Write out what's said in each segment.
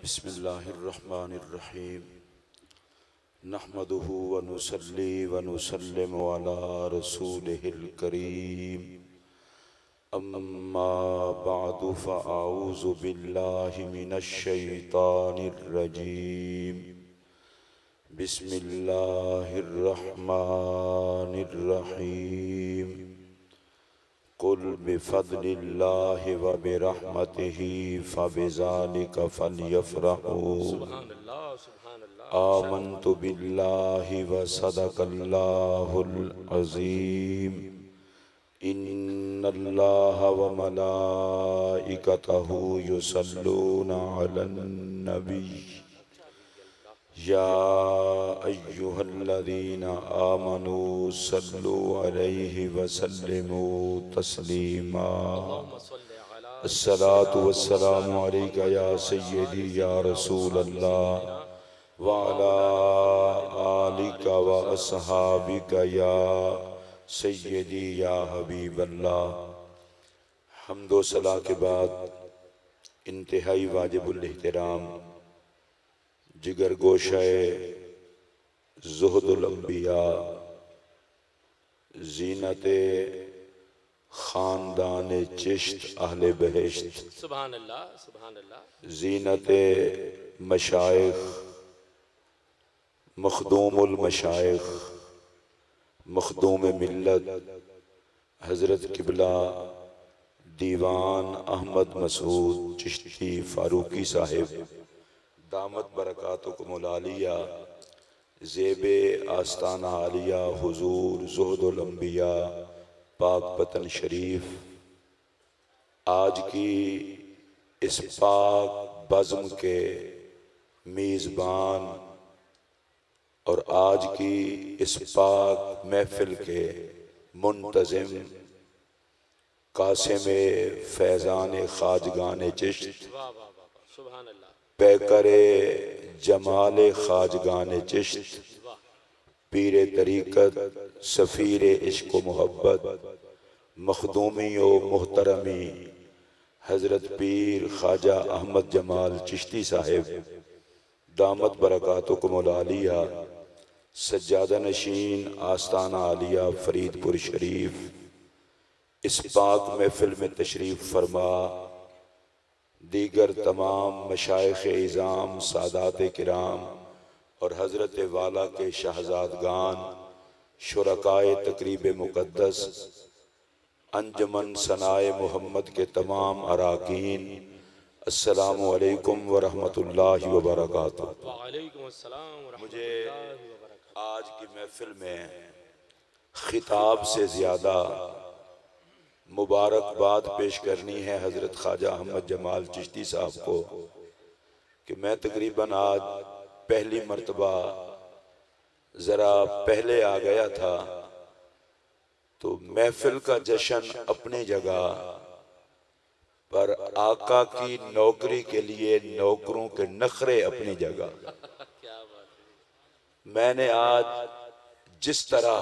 बिस्मिल्लाहिर्रहमानिर्रहीम नहमदुहु व नुसल्ली व नुसल्लिमु अला रसूलिहिल करीम अम्मा बअदु फ़अऊज़ु बिल्लाहि मिनश शैतानिर रजीम बिस्मिल्लाहिर्रहमानिर्रहीम कुल बिफ़द्लिल्लाहि व बिरहमतिही फ़बिज़ालिका फ़ल्यफ़रहू आमन्तु बिल्लाहि व सदक़ल्लाहुल अज़ीम इन्नल्लाहा व मलाइकतहू युसल्लूना अलन नबी या अय्युहल्लज़ीना आमनू सल्लु अलैहि व सल्लिमू तस्लीमा अस्सलातु वस्सलामु अलैका या सय्यदी या रसूल अल्लाह व अला आलिका व अस्हाबिका या सय्यदी या हबीब अल्लाह। हम्दो सला के बाद इंतहाई वाजिबुल एहतराम जिगर गोशाए ज़ुहदुल अंबिया ज़ीनते ख़ानदान चिश्त अहले बहिश्त सुभान अल्लाह सुभान अल्लाह ज़ीनते मशाइख मखदूमुल मशाइख मखदूम मिल्लत हज़रत किबला दीवान अहमद मसूद चिश्ती फारूकी साहिब दामत बरकातुकुमुल आलिया ज़ेबे आस्ताना आलिया हुजूर ज़ुहदुल अंबिया पाक पतन शरीफ आज की इस पाक बज़्म के मेज़बान और आज की इस पाक महफिल के मुंतज़िम कासिम फैज़ान ख़ाजगान चिश्त पैकरे जमाले ख़ाजगान चिश्त पीरे तरीक़त सफ़ीर इश्क़ मोहब्बत मखदूमी व मोहतरमी हज़रत पीर ख्वाजा अहमद जमाल चिश्ती साहिब दामत बरकातुकुमुल आलिया सज्जादा नशीन आस्ताना आलिया फरीदपुर शरीफ इस पाक महफिल में तशरीफ़ फरमा दीगर तमाम मशाइख़ इज़ाम सादात किराम और हज़रत वाला के शहज़ादगान शुरकाए तक़रीब मुक़द्दस अंजमन सनाए मोहम्मद के तमाम अराकीन अस्सलामु अलैकुम व रहमतुल्लाहि व बरकातुहू। मुझे आज की महफिल में खिताब से ज़्यादा मुबारकबाद पेश करनी है हज़रत ख्वाजा अहमद जमाल चिश्ती साहब को कि मैं तकरीबन आज पहली मर्तबा ज़रा पहले आ गया था तो महफिल का जश्न अपनी जगह पर आका की नौकरी के लिए नौकरों के नखरे अपनी जगह। मैंने आज जिस तरह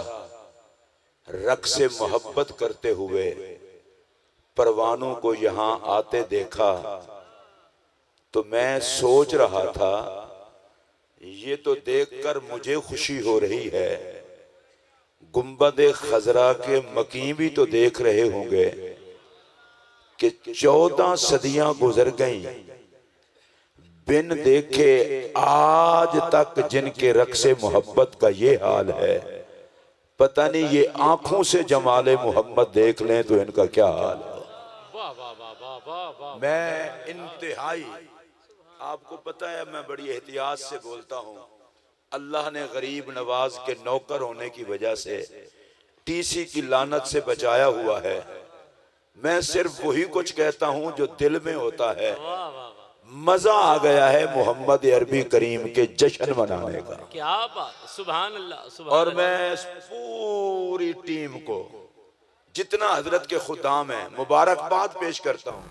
रक़्स से मोहब्बत करते हुए परवानों को यहाँ आते देखा तो मैं सोच रहा था ये तो देखकर मुझे खुशी हो रही है, गुंबद खजरा के मकीं भी तो देख रहे होंगे कि 14 सदियां गुजर गईं बिन देखे आज तक जिनके रक़्स-ए मोहब्बत का ये हाल है, पता नहीं ये आंखों से जमाले मोहम्मद देख लें तो इनका क्या हाल है। मैं इंतहाई आपको पता है मैं बड़ी एहतियात से बोलता हूँ, अल्लाह ने गरीब नवाज के नौकर होने की वजह से टीसी की लानत से बचाया हुआ है। मैं सिर्फ वही कुछ कहता हूँ जो दिल में होता है। मजा आ गया है मोहम्मद अरबी करीम के जश्न मनाने का। क्या बात, सुभान अल्लाह, सुभान और मैं पूरी टीम को जितना हजरत के खुदाम है मुबारकबाद पेश करता हूँ।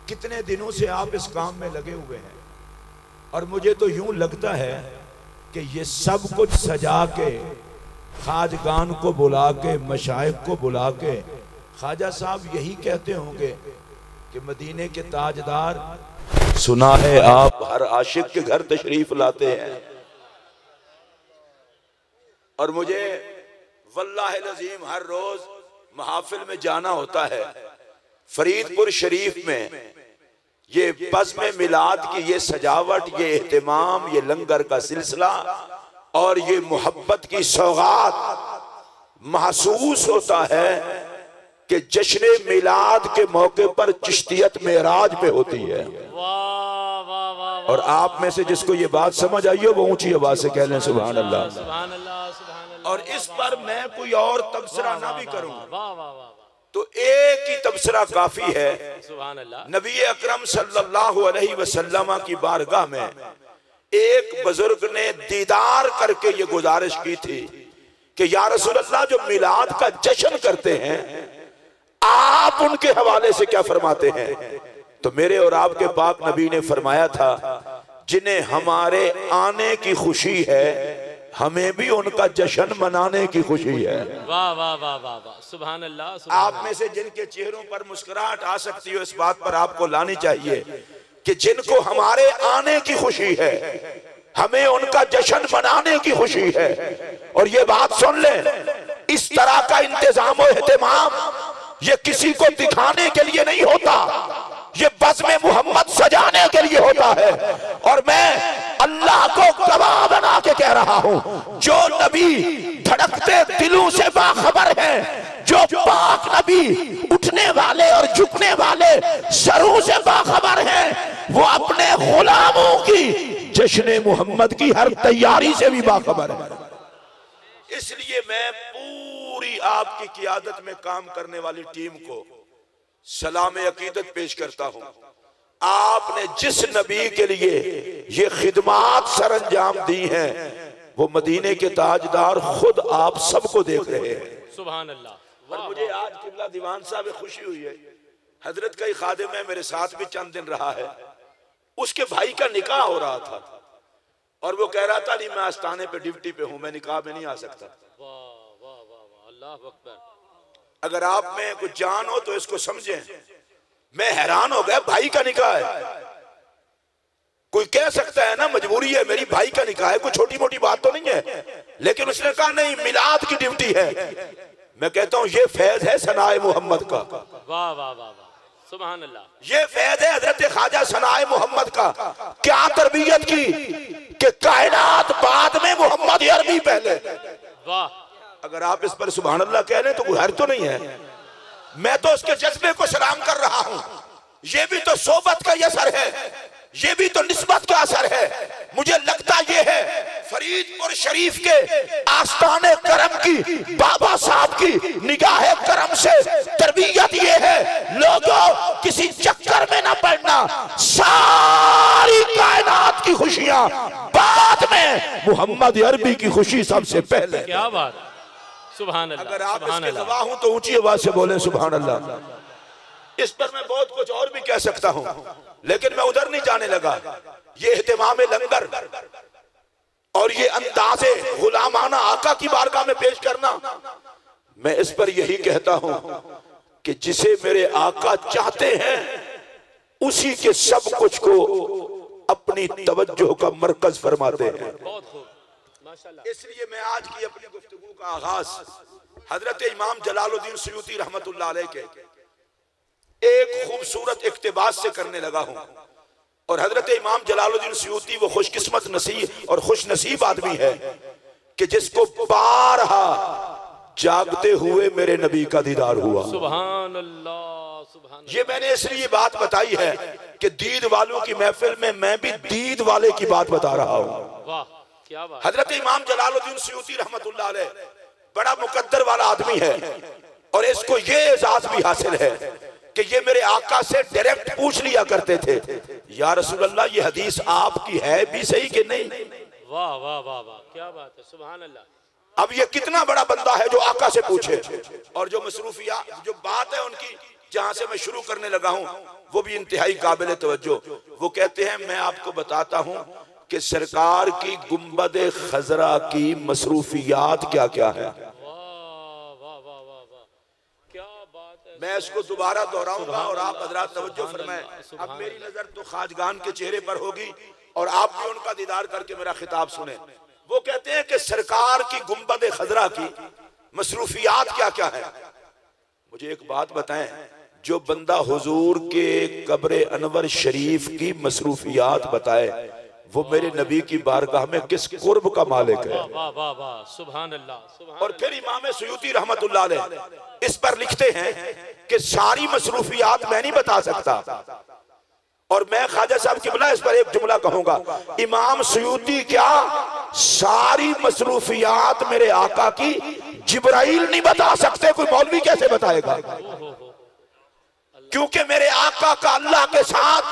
कितने दिनों से आप इस काम में लगे हुए हैं और मुझे तो यूं लगता है कि ये सब कुछ सजा के खाजगान को बुला के मशाइख को बुला के ख्वाजा साहब यही कहते होंगे कि मदीने के ताजदार सुना है आप हर आशिक के घर तशरीफ लाते हैं। और मुझे वल्लाह अज़ीम हर रोज महफिल में जाना होता है। फरीदपुर शरीफ में ये बज़्म मिलाद की ये सजावट, ये एहतिमाम, ये लंगर का सिलसिला और ये मोहब्बत की सौगात महसूस होता है कि जश्न मिलाद के मौके पर चिश्तियत मेराज पे होती है। और आप में से जिसको ये बात समझ आई हो वो ऊंची आवाज से कह लें सुभान अल्लाह। सुभान अल्लाह, सुभान अल्लाह। और इस पर मैं कोई और तबसरा ना भी करूं तो एक ही तबसरा काफी है। सुभान अल्लाह। नबी अकरम सल्लल्लाहु अलैहि वसल्लम की बारगाह में एक बुजुर्ग ने दीदार करके ये गुजारिश की थी कि या रसूल अल्लाह, जो मिलाद का जश्न करते हैं आप उनके हवाले से क्या फरमाते हैं? तो मेरे और आपके पाक नबी ने फरमाया था, जिन्हें हमारे आने की खुशी है हमें भी उनका जश्न मनाने की खुशी है। वाह वाह वाह वाह वाह, सुभान अल्लाह। आप में से जिनके चेहरों पर मुस्कुराहट आ सकती हो, इस बात पर आपको लानी चाहिए कि जिनको हमारे आने की खुशी है हमें उनका जश्न मनाने की खुशी है। और ये बात सुन ले, इस तरह का इंतजाम और एहतिमाम ये किसी को दिखाने के लिए नहीं होता, ये बज़्म मोहम्मद सजाने के लिए होता है। और मैं अल्लाह को गवाह बना के कह रहा हूं, जो नबी धड़कते दिलों से बाखबर है, जो पाक नबी उठने वाले और झुकने वाले सरों से बाखबर है, वो अपने गुलामों की जश्न मोहम्मद की हर तैयारी से भी बाखबर है। इसलिए मैं पूरी आपकी क़ियादत में काम करने वाली टीम को सलाम अकीदत पेश करता हूं। आपने जिस नबी के लिए ये खिदमात सरंजाम दी हैं वो मदीने के ताजदार खुद आप सबको देख रहे हैं। सुभान अल्लाह। और मुझे आज किबला दीवान साहब खुशी हुई है, हजरत का ही खादिम है, मेरे साथ भी चंद दिन रहा है, उसके भाई का निकाह हो रहा था और वो कह रहा था नहीं मैं आस्थाने पे ड्यूटी पे हूं, मैं निकाह में नहीं आ सकता। वाह वाह वाह, अल्लाह अकबर। अगर आप में कुछ जान हो तो इसको समझें। मैं हैरान हो गया, भाई का निकाह है। कोई कह सकता है ना मजबूरी है, मेरी भाई का निकाह है, कोई छोटी मोटी बात तो नहीं है, लेकिन उसने कहा नहीं मिलाद की ड्यूटी है। मैं कहता हूं ये फैज है सनाए मोहम्मद का। वाह वाह वाह वाह, सुभान अल्लाह। ये फैज है हजरत ख्वाजा सनाए मोहम्मद का। क्या तरबियत की कि कायनात बाद में मोहम्मद अरबी पहले। वाह। अगर आप इस पर सुभान अल्लाह कह रहे तो कोई हर्ज तो नहीं है। मैं तो उसके जज्बे को सलाम कर रहा हूं। ये भी तो सोबत का असर है, ये भी तो निस्बत का असर है। मुझे लगता ये है फरीदपुर शरीफ के आस्ताने करम की बाबा साहब की निगाह करम से तरबियत ये है, लोगों किसी चक्कर में ना पड़ना, सारी कायनात की खुशियां बाद में, मोहम्मद अरबी की खुशी सबसे पहले। क्या बात, सुभान अल्लाह। अगर आप इसके गवाह हो तो ऊंची आवाज से बोले सुभान अल्लाह। इस पर मैं बहुत कुछ और भी कह सकता हूं, लेकिन मैं उधर नहीं जाने लगा। ये एहतिमाम लंगर और ये अंदाज़े गुलामाना आका की बारगाह में पेश करना, मैं इस पर यही कहता हूं कि जिसे मेरे आका चाहते हैं उसी के सब कुछ को अपनी तवज्जो का मरकज फरमाते हैं। बहुत खूब, माशाल्लाह। इसलिए मैं आज की अपनी गुफ्तगू का आगाज हजरत इमाम जलालुद्दीन सुयूती रहमतुल्लाह अलैह के एक खूबसूरत इक्तिबास से करने लगा हूं। और हजरत इमाम जलालुद्दीन सुयूती वो खुशकिस्मत नसीब और खुश नसीब आदमी है कि जिसको बारहा जागते हुए मेरे नबी का दीदार हुआ। सुभान अल्लाह, सुभान अल्लाह। ये मैंने इसलिए बात बताई है कि दीद वालों की महफिल में मैं भी दीद वाले की बात बता रहा हूं। वाह क्या बात। हजरत इमाम जलालुद्दीन सुयूती रहमतुल्लाह अलैह बड़ा मुकद्दर वाला आदमी है और इसको ये एजाज भी हासिल है कि ये मेरे आका से डायरेक्ट पूछ लिया करते थे, या रसूल अल्लाह ये हदीस आपकी है भी सही कि नहीं। वाह वाह वाह वाह, क्या बात है, सुभान अल्लाह। अब ये कितना बड़ा बंदा है जो आका से पूछे। और जो मसरूफिया जो बात है उनकी जहां से मैं शुरू करने लगा हूं वो भी इंतहाई काबिल तवज्जो। वो कहते हैं मैं आपको बताता हूं कि सरकार की गुंबद खजरा की मसरूफियात क्या क्या है। मैं इसको दोबारा दोहराऊंगा और आप हजरात तवज्जो फरमाएं। अब मेरी नजर तो खाजगान के चेहरे पर होगी और आप भी उनका दीदार करके मेरा खिताब सुने। वो कहते हैं कि सरकार की गुंबद खजरा की मसरूफियात क्या क्या है। मुझे एक बात बताएं, जो बंदा हुजूर के कब्र अनवर शरीफ की मसरूफियात बताए वो मेरे नबी की बारगाह में किस कुर्ब का मालिक है। वाह वाह वाह, सुभान अल्लाह। और फिर इमाम सुयूती रहमतुल्लाह अलैह इस पर लिखते हैं कि सारी मसरूफियात मैं नहीं बता सकता, और मैं ख्वाजा साहब किबला इस पर एक जुमला कहूंगा, इमाम सुयूती क्या सारी मसरूफियात मेरे आका की जिब्राइल नहीं बता सकते, कोई मौलवी कैसे बताएगा? क्योंकि मेरे आका का अल्लाह के साथ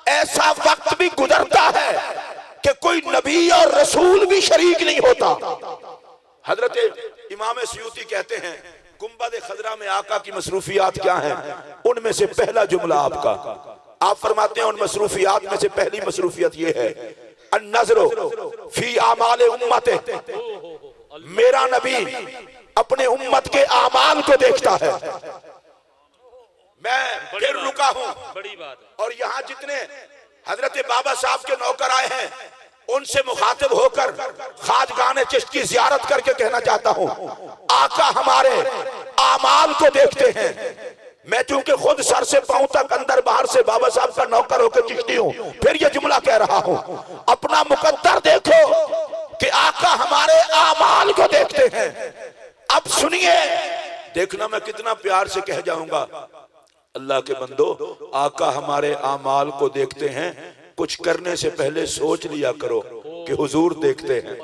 ऐसा वक्त भी गुजरता है कि कोई नबी और रसूल भी शरीक नहीं होता। हजरत इमाम सुयूती कहते हैं गुंबद खजरा में आका की मसरूफियात क्या हैं, उनमें से पहला जुमला आपका, आप फरमाते हैं उन मसरूफियात में से पहली मसरूफियत ये है अन्नज़रो फी आमाल उम्मत, मेरा नबी अपने उम्मत के आमाल को देखता है। मैं फिर रुका हूं, बड़ी बात है। और यहाँ जितने हजरत बाबा साहब के नौकर आए हैं उनसे मुखातिब होकर खाजगान चिश्त की जियारत करके कहना चाहता हूं, आका हमारे आमाल को देखते हैं। मैं चूंकि खुद सर से पांव तक अंदर बाहर से बाबा साहब का नौकर होकर चिश्ती हूं, फिर यह जुमला कह रहा हूं, अपना मुकद्दर देखो कि आका हमारे आमाल को देखते हैं। अब सुनिए, देखना मैं कितना प्यार से कह जाऊंगा, अल्लाह के बंदो आका हमारे आमाल को देखते हैं, कुछ करने से पहले सोच लिया करो कि हुजूर देखते हैं।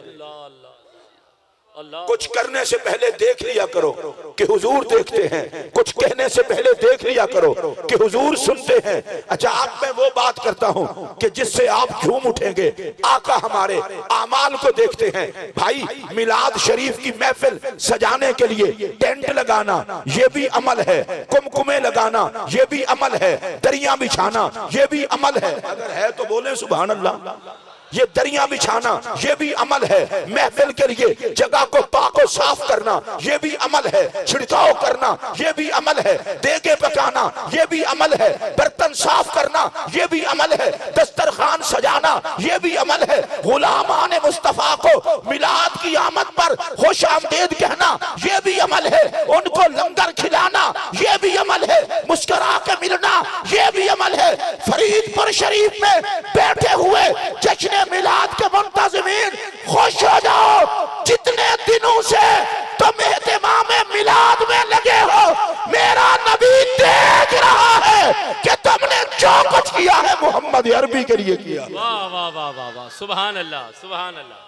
कुछ करने से पहले देख लिया करो कि हुजूर देखते हैं, कुछ कहने से पहले देख लिया करो कि हुजूर सुनते हैं। अच्छा, आप मैं वो बात करता हूं कि जिससे आप झूम उठेंगे, आका हमारे आमाल को देखते हैं। भाई, मिलाद शरीफ की महफिल सजाने के लिए टेंट लगाना ये भी अमल है, कुमकुमे लगाना ये भी अमल है, दरिया बिछाना ये भी अमल है। अगर है तो बोले सुभान अल्लाह। ये दरिया बिछाना ये भी अमल है, महफिल के लिए जगह को पाक और साफ करना ये भी अमल है, छिड़काव करना ये भी अमल है, देगे पकाना ये भी अमल है, बर्तन साफ करना ये भी अमल है, दस्तरखान सजाना ये भी अमल है, गुलामान मुस्तफा को मिलाद की आमद पर खुश आमदेद कहना ये भी अमल है, उनको लंगर खिलाना ये भी अमल है, मुस्कुरा के मिलना ये भी अमल है। फरीदपुर शरीफ में बैठे हुए जश्न मिलाद के मुंतज़िमीन खुश हो जाओ, जितने दिनों से तुम एहतिमाम मिलाद में लगे हो, मेरा नबी देख रहा है कि तुमने जो कुछ किया है मोहम्मद अरबी के लिए किया। वाह वाह वाह वाह वाह, सुभान अल्लाह सुभान अल्लाह,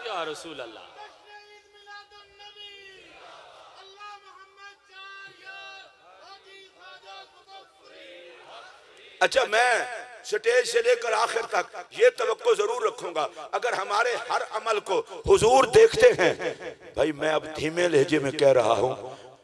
या रसूल अल्लाह। अच्छा, मैं स्टेज से लेकर आखिर तक ये तवक्को जरूर रखूंगा, अगर हमारे हर अमल को हुजूर देखते हैं। भाई, मैं अब धीमे लहजे में कह रहा हूं,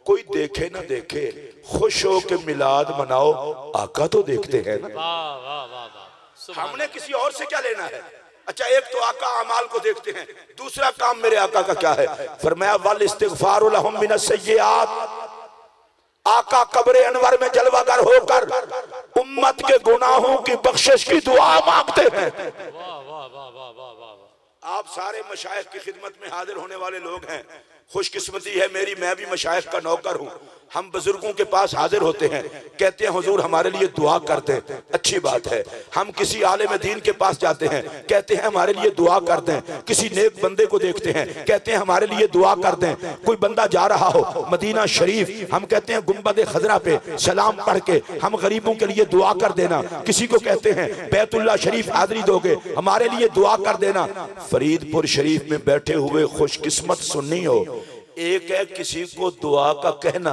कोई देखे ना देखे, खुश हो के मिलाद मनाओ, आका तो देखते हैं ना। वाह वाह वाह वाह, हमने किसी और से क्या लेना है? अच्छा, एक तो आका अमाल को देखते हैं, दूसरा काम मेरे आका का क्या है? फरमाया वल इस्तिगफारु लहुम मिनस सय्यिआत, आका कब्र अनवर में जलवागर होकर उम्मत के गुनाहों की बख्शिश की दुआ मांगते हैं। वाह वाह वाह वाह वाह वाह। आप सारे मशाइख की खिदमत में हाजिर होने वाले लोग हैं, खुशकिस्मती है मेरी, मैं भी मशाइख का नौकर हूँ। हम बुजुर्गों के पास हाजिर होते हैं, कहते हैं हुजूर हमारे लिए दुआ कर दें, अच्छी बात है। हम किसी आलिम दीन के पास जाते हैं, कहते हैं हमारे लिए दुआ कर दें। किसी नेक बंदे को देखते हैं, कहते हैं हमारे लिए दुआ कर दें। कोई बंदा जा रहा हो मदीना शरीफ, हम कहते हैं गुंबद खजरा पे सलाम पढ़ के हम गरीबों के लिए दुआ कर देना। किसी को कहते हैं बैतुल्लाह शरीफ हाजिरी दोगे, हमारे लिए दुआ कर देना। फरीदपुर शरीफ में बैठे हुए खुशकिस्मत सुन्नी हो, एक है किसी को दुआ का कहना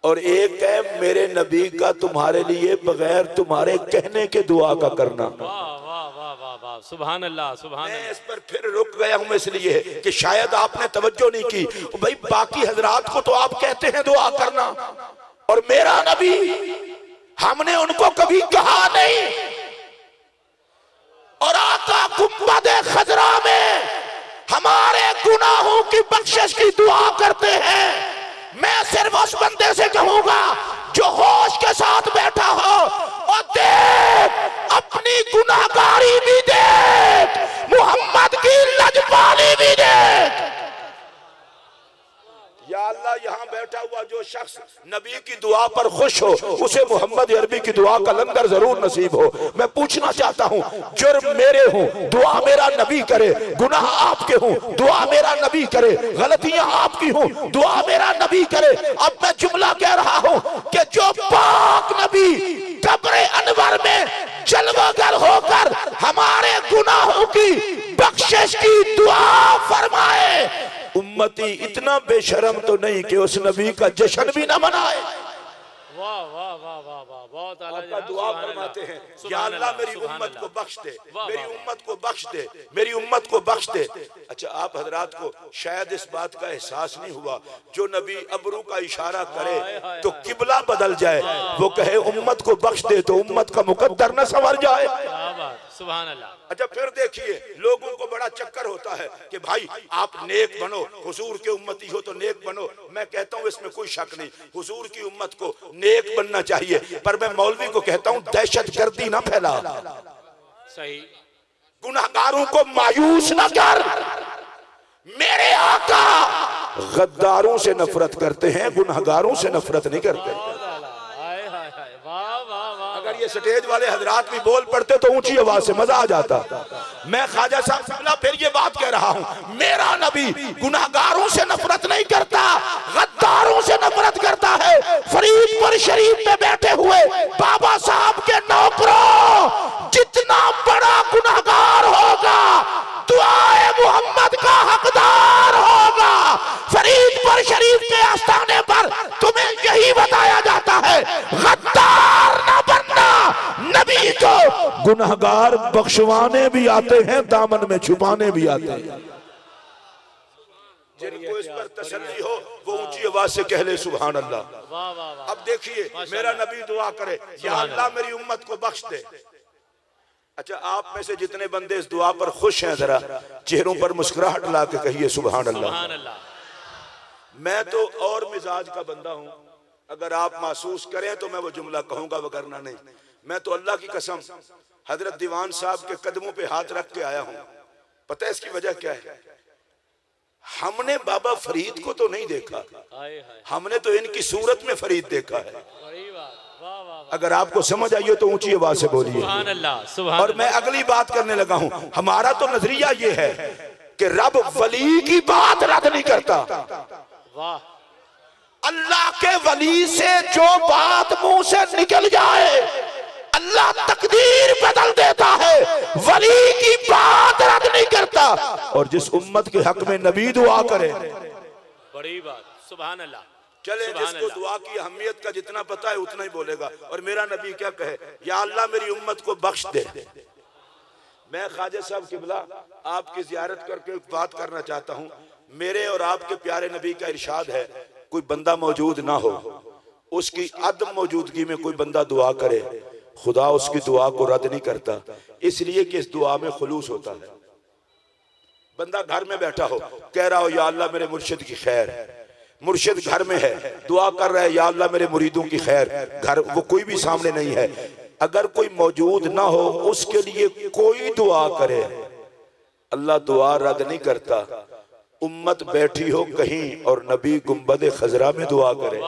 और एक है मेरे नबी का तुम्हारे लिए बगैर तुम्हारे कहने के दुआ का करना। वाह वाह वाह वाह वाह, सुभान अल्लाह सुभान मैं अल्लाह। इस पर फिर रुक गया हूं इसलिए कि शायद आपने तवज्जो नहीं की। भाई, बाकी हजरात को तो आप कहते हैं दुआ करना, और मेरा नबी हमने उनको कभी कहा नहीं। और आका गुंबद खजरा में हमारे गुनाहों की बख्शिश की दुआ करते हैं। मैं सिर्फ उस बंदे से कहूंगा जो होश के साथ बैठा हो और देख अपनी गुनाहगारी भी देख, मोहम्मद की लजपाली भी देख। या अल्लाह यहाँ बैठा हुआ जो शख्स नबी की दुआ पर खुश हो उसे मोहम्मद अरबी की दुआ का लंगर जरूर नसीब हो। मैं पूछना चाहता हूँ, जुर्म मेरे हूँ दुआ मेरा नबी करे, गुनाह आपके हूँ दुआ मेरा नबी करे, गलतियां आपकी हूँ दुआ मेरा नबी करे। अब मैं जुमला कह रहा हूँ कि जो पाक नबी कब्र अनवर में जलवागर होकर हमारे गुनाहों की बख्शिश की दुआ फरमाए, उम्मती इतना बेशरम तो नहीं कि उस नबी का जश्न भी ना मनाए। वाह वाह वाह वाह वाह, बहुत आपका दुआ फरमाते हैं, या अल्लाह मेरी उम्मत को बख्श दे, मेरी उम्मत को बख्श दे, मेरी उम्मत को बख्श दे। अच्छा, आप हजरात को शायद इस बात का एहसास नहीं हुआ, जो नबी अबरू का इशारा करे तो किबला बदल जाए, वो कहे उम्मत को बख्श दे तो उम्मत का मुकद्दर न संवर जाए। सुभान अल्लाह। अच्छा, फिर देखिए लोगों को बड़ा चक्कर होता है कि भाई आप नेक बनो, हुजूर के उम्मती हो तो नेक बनो। मैं कहता हूँ इसमें कोई शक नहीं, हुजूर की उम्मत को नेक बनना चाहिए, पर मैं मौलवी को कहता हूँ दहशतगर्दी ना फैला, सही, गुनाहगारों को मायूस ना कर। मेरे आका गद्दारों से नफरत करते हैं, गुनाहगारों से नफरत नहीं करते। अगर ये स्टेज वाले हजरात भी बोल पड़ते तो ऊंची आवाज से मजा आ जाता। मैं ख्वाजा साहब फिर ये बात कह रहा हूँ, मेरा नबी गुनाहगारों से नफरत नहीं करता, गद्दारों से नफरत करता है। फरीदपुर शरीफ में बैठे हुए बाबा साहब के नौकरों, जितना बड़ा गुनाहगार होगा दुआए मोहम्मद का हकदार होगा। फरीदपुर शरीफ के आस्थाने पर तुम्हें यही बताया जाता है, गद्दार न बनना। नबी को गुनाहगार बख्शवाने भी आते हैं, दामन में छुपाने भी आते हैं। जिनको इस पर तसल्ली हो वो ऊंची आवाज से कह ले सुभान अल्लाह। अब देखिए मेरा नबी दुआ करे, या अल्लाह मेरी उम्मत को बख्श दे। अच्छा, आप में से जितने बंदे इस दुआ पर खुश हैं जरा चेहरों पर मुस्कुराहट ला के कहिए सुभान अल्लाह। मैं तो और मिजाज का बंदा हूं, अगर आप महसूस करें तो मैं वो जुमला कहूंगा, वगरना नहीं। मैं तो अल्लाह की कसम हजरत दीवान साहब के कदमों पे हाथ रख के आया हूं। पता है इसकी वजह क्या है? हमने बाबा फरीद को तो नहीं देखा, हमने तो इनकी सूरत में फरीद देखा है। अगर आपको समझ आई हो तो ऊंची आवाज से बोलिए। और मैं अगली बात करने लगा हूं। हमारा तो नजरिया ये है कि रब वली की बात रद्द नहीं करता। अल्लाह के वली से जो बात मुंह से निकल जाए अल्लाह तकदीर बदल देता है, वली की बात रद्द नहीं करता। और जिस उम्मत के हक में नबी दुआ करे, बड़ी बात, सुभान अल्लाह। चले, जिसको दुआ की अहमियत का जितना पता है उतना ही बोलेगा। और मेरा नबी क्या कहे, या अल्लाह मेरी उम्मत को बख्श दे। मैं ख्वाजा साहब किबला आपकी जियारत करके एक बात करना चाहता हूँ। मेरे और आपके प्यारे नबी का इरशाद है, कोई बंदा मौजूद ना हो, उसकी अदम मौजूदगी में कोई बंदा दुआ करे, खुदा उसकी दुआ को रद्द नहीं करता, इसलिए कि इस दुआ में खुलूस होता है। बंदा घर में बैठा हो, कह रहा हो या अल्लाह मेरे मुर्शिद की खैर, मुर्शिद घर में है दुआ कर रहा है या अल्लाह मेरे मुरीदों की खैर, घर वो कोई भी सामने नहीं है, अगर कोई मौजूद ना हो उसके लिए कोई दुआ करे, अल्लाह दुआ रद्द नहीं करता। उम्मत बैठी हो कहीं और नबी गुंबद खजरा में दुआ करे,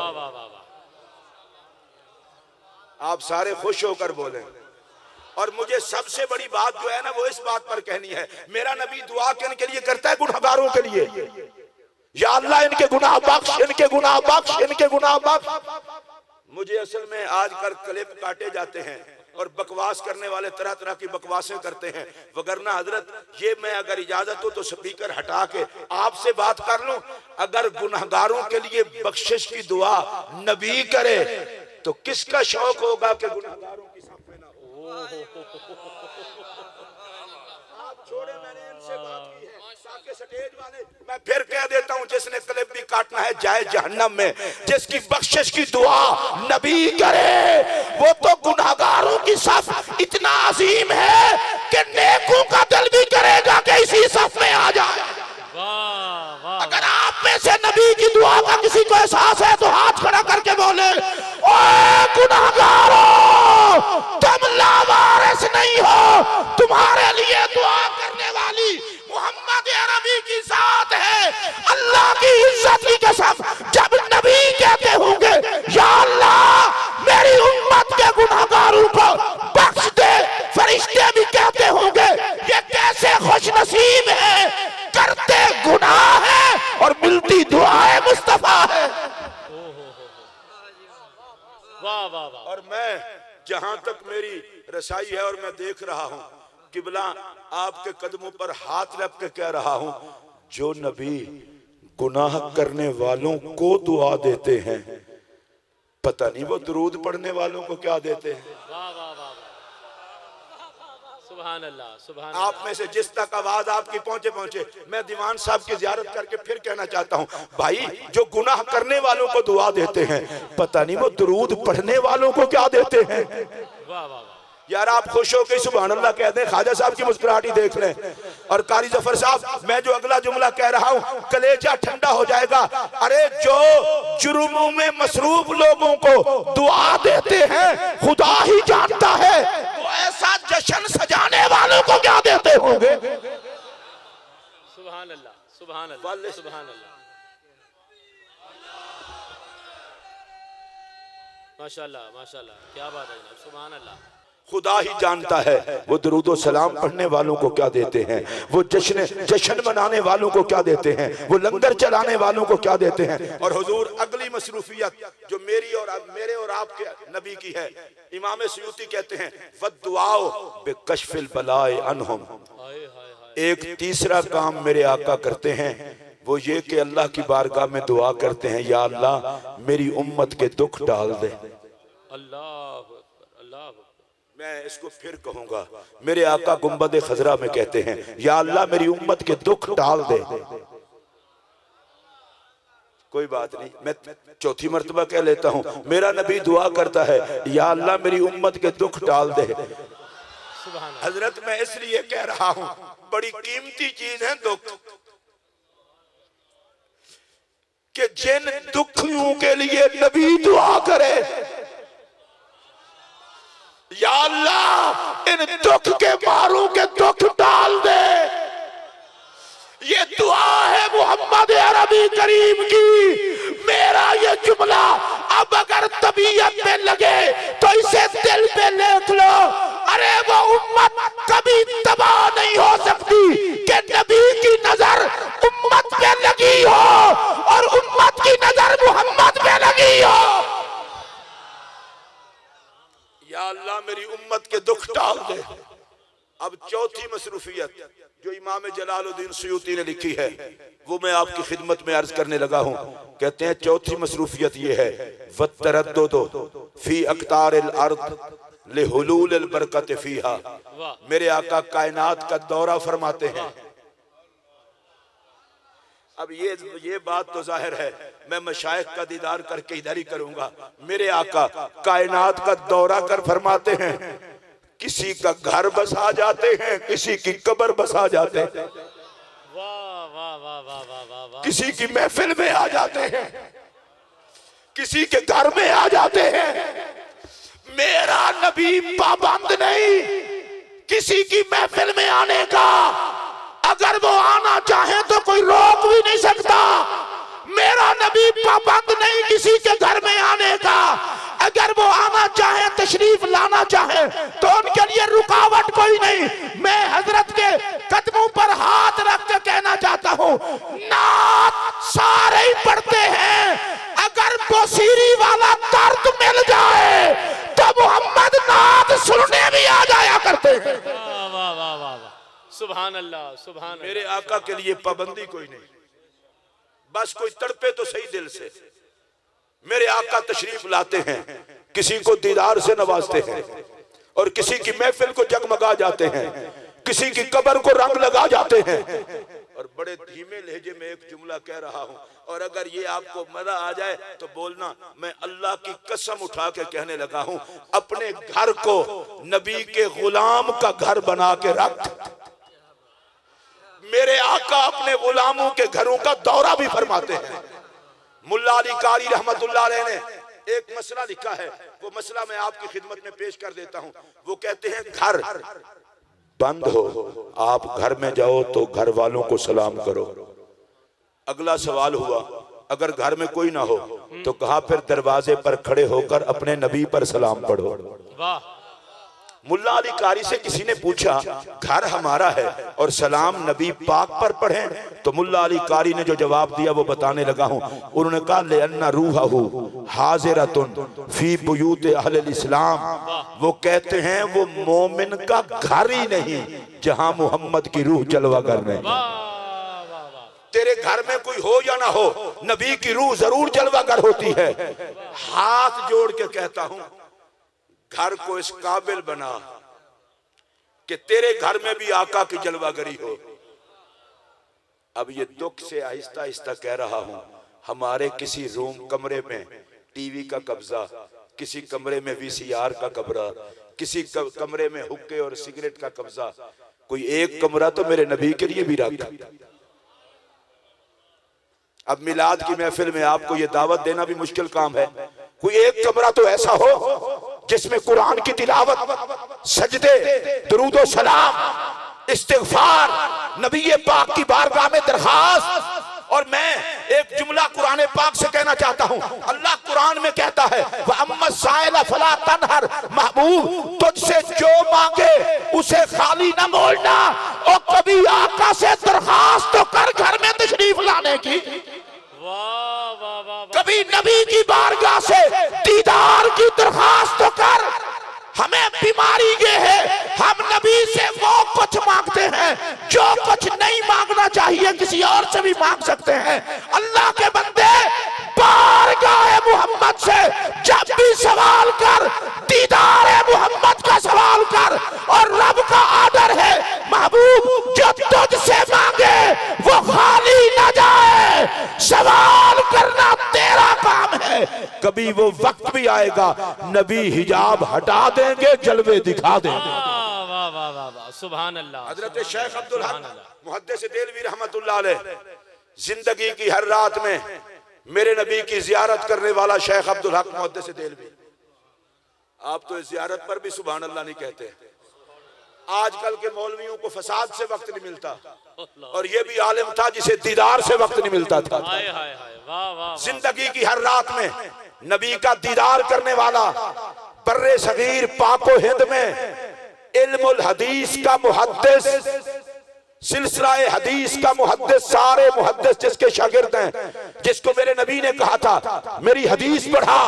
आप सारे खुश होकर बोलें। और मुझे सबसे बड़ी बात जो है ना वो इस बात पर कहनी है, मेरा नबी दुआ किनके लिए करता है? गुनहगारों के लिए। या अल्लाह इनके गुनाह बख्श, इनके गुनाह बख्श, इनके गुनाह बख्श। मुझे असल में आजकल क्लिप काटे जाते हैं और बकवास करने वाले तरह तरह की बकवासें करते हैं, वगरना हजरत ये मैं अगर इजाजत हो तो स्पीकर हटा के आपसे बात कर लूं। अगर गुनहगारों के लिए बख्शिश की दुआ नबी करे तो किसका शौक होगा कि गुनहगारों की साफ में ना हो। आप छोड़े, मैंने इनसे बात की है ताकि स्टेज वाले, मैं फिर कह देता हूं, जिसने क्लिप भी काटना है जाए जहन्नम में। जिसकी बख्शिश की दुआ नबी करे वो तो गुनहगारों की सफ इतना अजीम है कि नेकों का दिल भी करेगा कि इसी सफ में आ जाए। अगर आप में से नबी की दुआ का किसी को एहसास है तो हाथ खड़ा करके बोले, ओ गुनाहगारों, तुम लावारिस नहीं हो, तुम्हारे लिए दुआ करने वाली मोहम्मद अरबी की जात है। अल्लाह की इज्जत की कसम, जब नबी कहते होंगे या अल्लाह मेरी उम्मत के गुनाहगारों को बख्श दे, फरिश्ते भी कहते होंगे ये कैसे खुशनसीब है, करते गुनाह है और मिलती दुआए मुस्तफा है। वाह वाह वाह। और मैं जहां तक मेरी रसाई है और मैं देख रहा हूं, किबला आपके कदमों पर हाथ रख के कह रहा हूं, जो नबी गुनाह करने वालों को दुआ देते हैं, पता नहीं वो दुरूद पढ़ने वालों को क्या देते हैं। वाह वाह वाह, सुभान अल्लाह सुभान। आप में से जिस तक आवाज आपकी पहुंचे, मैं दीवान साहब की जियारत करके फिर कहना चाहता हूं, भाई जो गुनाह करने वालों को दुआ देते हैं, पता नहीं वो दुरूद पढ़ने वालों को क्या देते हैं। वाह वाह। यार आप खुश हो के सुभान अल्लाह कह दें, ख्वाजा साहब की मुस्कुराहट ही देख लें। और कारी जफर साहब, मैं जो अगला जुमला कह रहा हूं, कलेजा ठंडा हो जाएगा। अरे जो जुर्मों में मसरूफ लोगों को दुआ देते हैं, खुदा ही जानता है वो ऐसा जश्न सजाने वालों को क्या देते होंगे। सुभान अल्लाह सुभान अल्लाह सुभान अल्लाह, माशाल्लाह माशाल्लाह, क्या बात है जनाब, सुभान अल्लाह। खुदा ही जानता है वो दरूदो सलाम पढ़ने वालों को क्या देते हैं, वो जश्न मनाने वालों को क्या देते हैं, वो लंगर चलाने वालों को क्या देते हैं। और हुजूर अगली मसरूफियत जो मेरे और आपके नबी की है, इमाम सयूती कहते हैं वद्दुआओ बिकश्फिल बलाए अनहुम। एक तीसरा काम मेरे आका करते हैं, वो ये कि अल्लाह की बारगाह में दुआ करते हैं, या अल्लाह मेरी उम्मत के दुख डाल दे। अल्लाह अल्लाह। मैं इसको फिर कहूंगा, मेरे आका गुंबद खजरा में कहते हैं, या अल्लाह मेरी उम्मत के दुख डाल दे। कोई बात नहीं, मैं चौथी मर्तबा कह लेता हूं, मेरा नबी दुआ करता है, या अल्लाह मेरी उम्मत के दुख डाल दे। हजरत मैं इसलिए कह रहा हूं, बड़ी कीमती चीज है दुख, कि जिन दुखियों के लिए नबी दुआ करे, या अल्लाह इन दुख के मारों के दुख डाल दे। ये दुआ है मोहम्मद अरबी करीम की। मेरा ये जुमला अब अगर तबीयत में लगे तो इसे दिल पे लिख लो। अरे वो उम्मत कभी तबाह नहीं हो सकती कि नबी की नजर उम्मत पे लगी हो और उम्मत की नजर मोहम्मद पे लगी हो। या अल्लाह मेरी उम्मत के दुख टाल दे। अब चौथी मसरूफियत जो इमाम जलालुद्दीन सयूती ने लिखी है, वो मैं आपकी खिदमत में अर्ज करने लगा हूं। कहते हैं चौथी मसरूफियत ये है, वत्तरद्दुदु फी अक्तारिल अर्द लिहुलूलिल बरकत फीहा। मेरे आका कायनात का दौरा फरमाते हैं। अब ये बात तो जाहिर है, मैं मशाइख का दीदार करके इधर ही करूंगा। मेरे आका कायनात का दौरा कर फरमाते हैं, किसी का घर बसा जाते हैं, किसी की कब्र बसा जाते हैं, वाह वाह वाह वाह वाह वाह, किसी की महफिल में आ जाते हैं, किसी के घर में आ जाते हैं। मेरा नबी पाबंद नहीं किसी की महफिल में आने का। अगर वो आना चाहे तो कोई रोक भी नहीं सकता। मेरा नबी पाबंद नहीं किसी के घर में आने का। अगर वो आना चाहे, तशरीफ लाना चाहे, तो उनके लिए रुकावट कोई नहीं। मैं हजरत के कदमों पर हाथ रख के कहना चाहता हूँ, नात सारे ही पढ़ते हैं। अगर बसीरी वाला दर्द मिल जाए तो मोहम्मद नात सुनने भी आ जाया करते हैं। वाह वाह वाह वाह, सुभान अल्लाह सुभान। मेरे आका के लिए पाबंदी कोई नहीं, बस कोई तड़पे तो सही दिल से। मेरे आका तशरीफ लाते हैं, किसी को दीदार से नवाजते हैं और किसी की महफिल को जगमगा जाते हैं, किसी की कब्र को रंग लगा जाते हैं। और बड़े धीमे लहजे में एक जुमला कह रहा हूं, और अगर ये आपको मजा आ जाए तो बोलना, मैं अल्लाह की कसम उठा के कहने लगा हूं, अपने घर को नबी के गुलाम का घर बना के रख। मेरे आका अपने गुलामों के घरों का दौरा भी फरमाते हैं। मुल्ला अली कारी रहमतुल्लाह अलैह ने एक मसला लिखा है, वो मसला मैं आपकी खिदमत में पेश कर देता हूँ। वो कहते हैं घर बंद हो, आप घर में जाओ तो घर वालों को सलाम करो। अगला सवाल हुआ, अगर घर में कोई ना हो तो कहा फिर दरवाजे पर खड़े होकर अपने नबी पर सलाम पढ़ो। वाह। मुल्ला अली कारी से किसी ने पूछा घर हमारा है और सलाम नबी पाक पर पढ़ें, तो मुल्ला अली कारी ने जो जवाब दिया वो बताने लगा हूं। उन्होंने कहा लेअन्ना रूहहू हाजिरतुन फी बुयूत अहलिल इस्लाम, वो कहते हैं वो मोमिन का घर ही नहीं जहां मोहम्मद की रूह जलवा करने। तेरे घर में कोई हो या ना हो, नबी की रूह जरूर जलवागर होती है। हाथ जोड़ के कहता हूं घर को इस काबिल बना कि तेरे घर में भी आका की जलवागरी हो। अब ये दुख से आहिस्ता आहिस्ता कह रहा हूं, हमारे किसी रूम कमरे में टीवी का कब्जा, किसी कमरे में वीसीआर का कब्जा, किसी कमरे में हुक्के और सिगरेट का कब्जा, कोई एक कमरा तो मेरे नबी के लिए भी रखा। अब मिलाद की महफिल में आपको ये दावत देना भी मुश्किल काम है। कोई एक कमरा तो ऐसा हो जिसमें कुरान की तिलावत, सजदे, दुरूद सलाम, इस्तिग़फ़ार, नबी पाक की बारगाह में दरखास्त। और मैं एक जुमला कुरान पाक से कहना चाहता हूं। अल्लाह कुरान में कहता है व अम्मा साइला फला तनहर, महबूब तुझसे जो मांगे उसे खाली न मोड़ना, और कभी आका से दरखास्त तो कर घर में तशरीफ लाने की। वाह वाह वाह। कभी नबी की बारगाह से दीदार की दरखास्त तो कर। हमें बीमारी ये है, हम नबी से वो कुछ मांगते हैं जो कुछ नहीं मांगना चाहिए, किसी और से भी मांग सकते हैं। अल्लाह के बंदे बारगाह मोहम्मद से जब भी सवाल कर, दीदार मोहम्मद का सवाल कर। और रब का आर्डर है महबूब जो तुझसे मांगे वो खाली न जाए, सवाल करना तेरा काम है। कभी वो वक्त भी आएगा नबी हिजाब हटा देंगे, जलवे दिखा देंगे। वाह वाह वाह वाह, सुभान अल्लाह। हजरत शेख अब्दुल हक मुहद्दिस देलवी रहमतुल्लाह अलैह जिंदगी की हर रात में मेरे नबी की जियारत करने वाला शेख अब्दुल हक मुहद्दिस देलवी। आप तो इस जियारत पर भी सुभान अल्लाह नहीं कहते। आजकल के मौलवियों को फसाद से वक्त नहीं मिलता, और ये भी आलिम था जिसे दीदार से वक्त नहीं मिलता था। हाय हाय हाय, वाह वाह। जिंदगी की हर रात में नबी का दीदार करने वाला, बर्रे सगीर पाको हिंद में इल्मुल हदीस का मुहद्दिस, सिलसिलाए हदीस का मुहद्दिस, सारे मुहद्दिस जिसके शागिर्द हैं, जिसको मेरे नबी ने कहा था मेरी हदीस पढ़ा।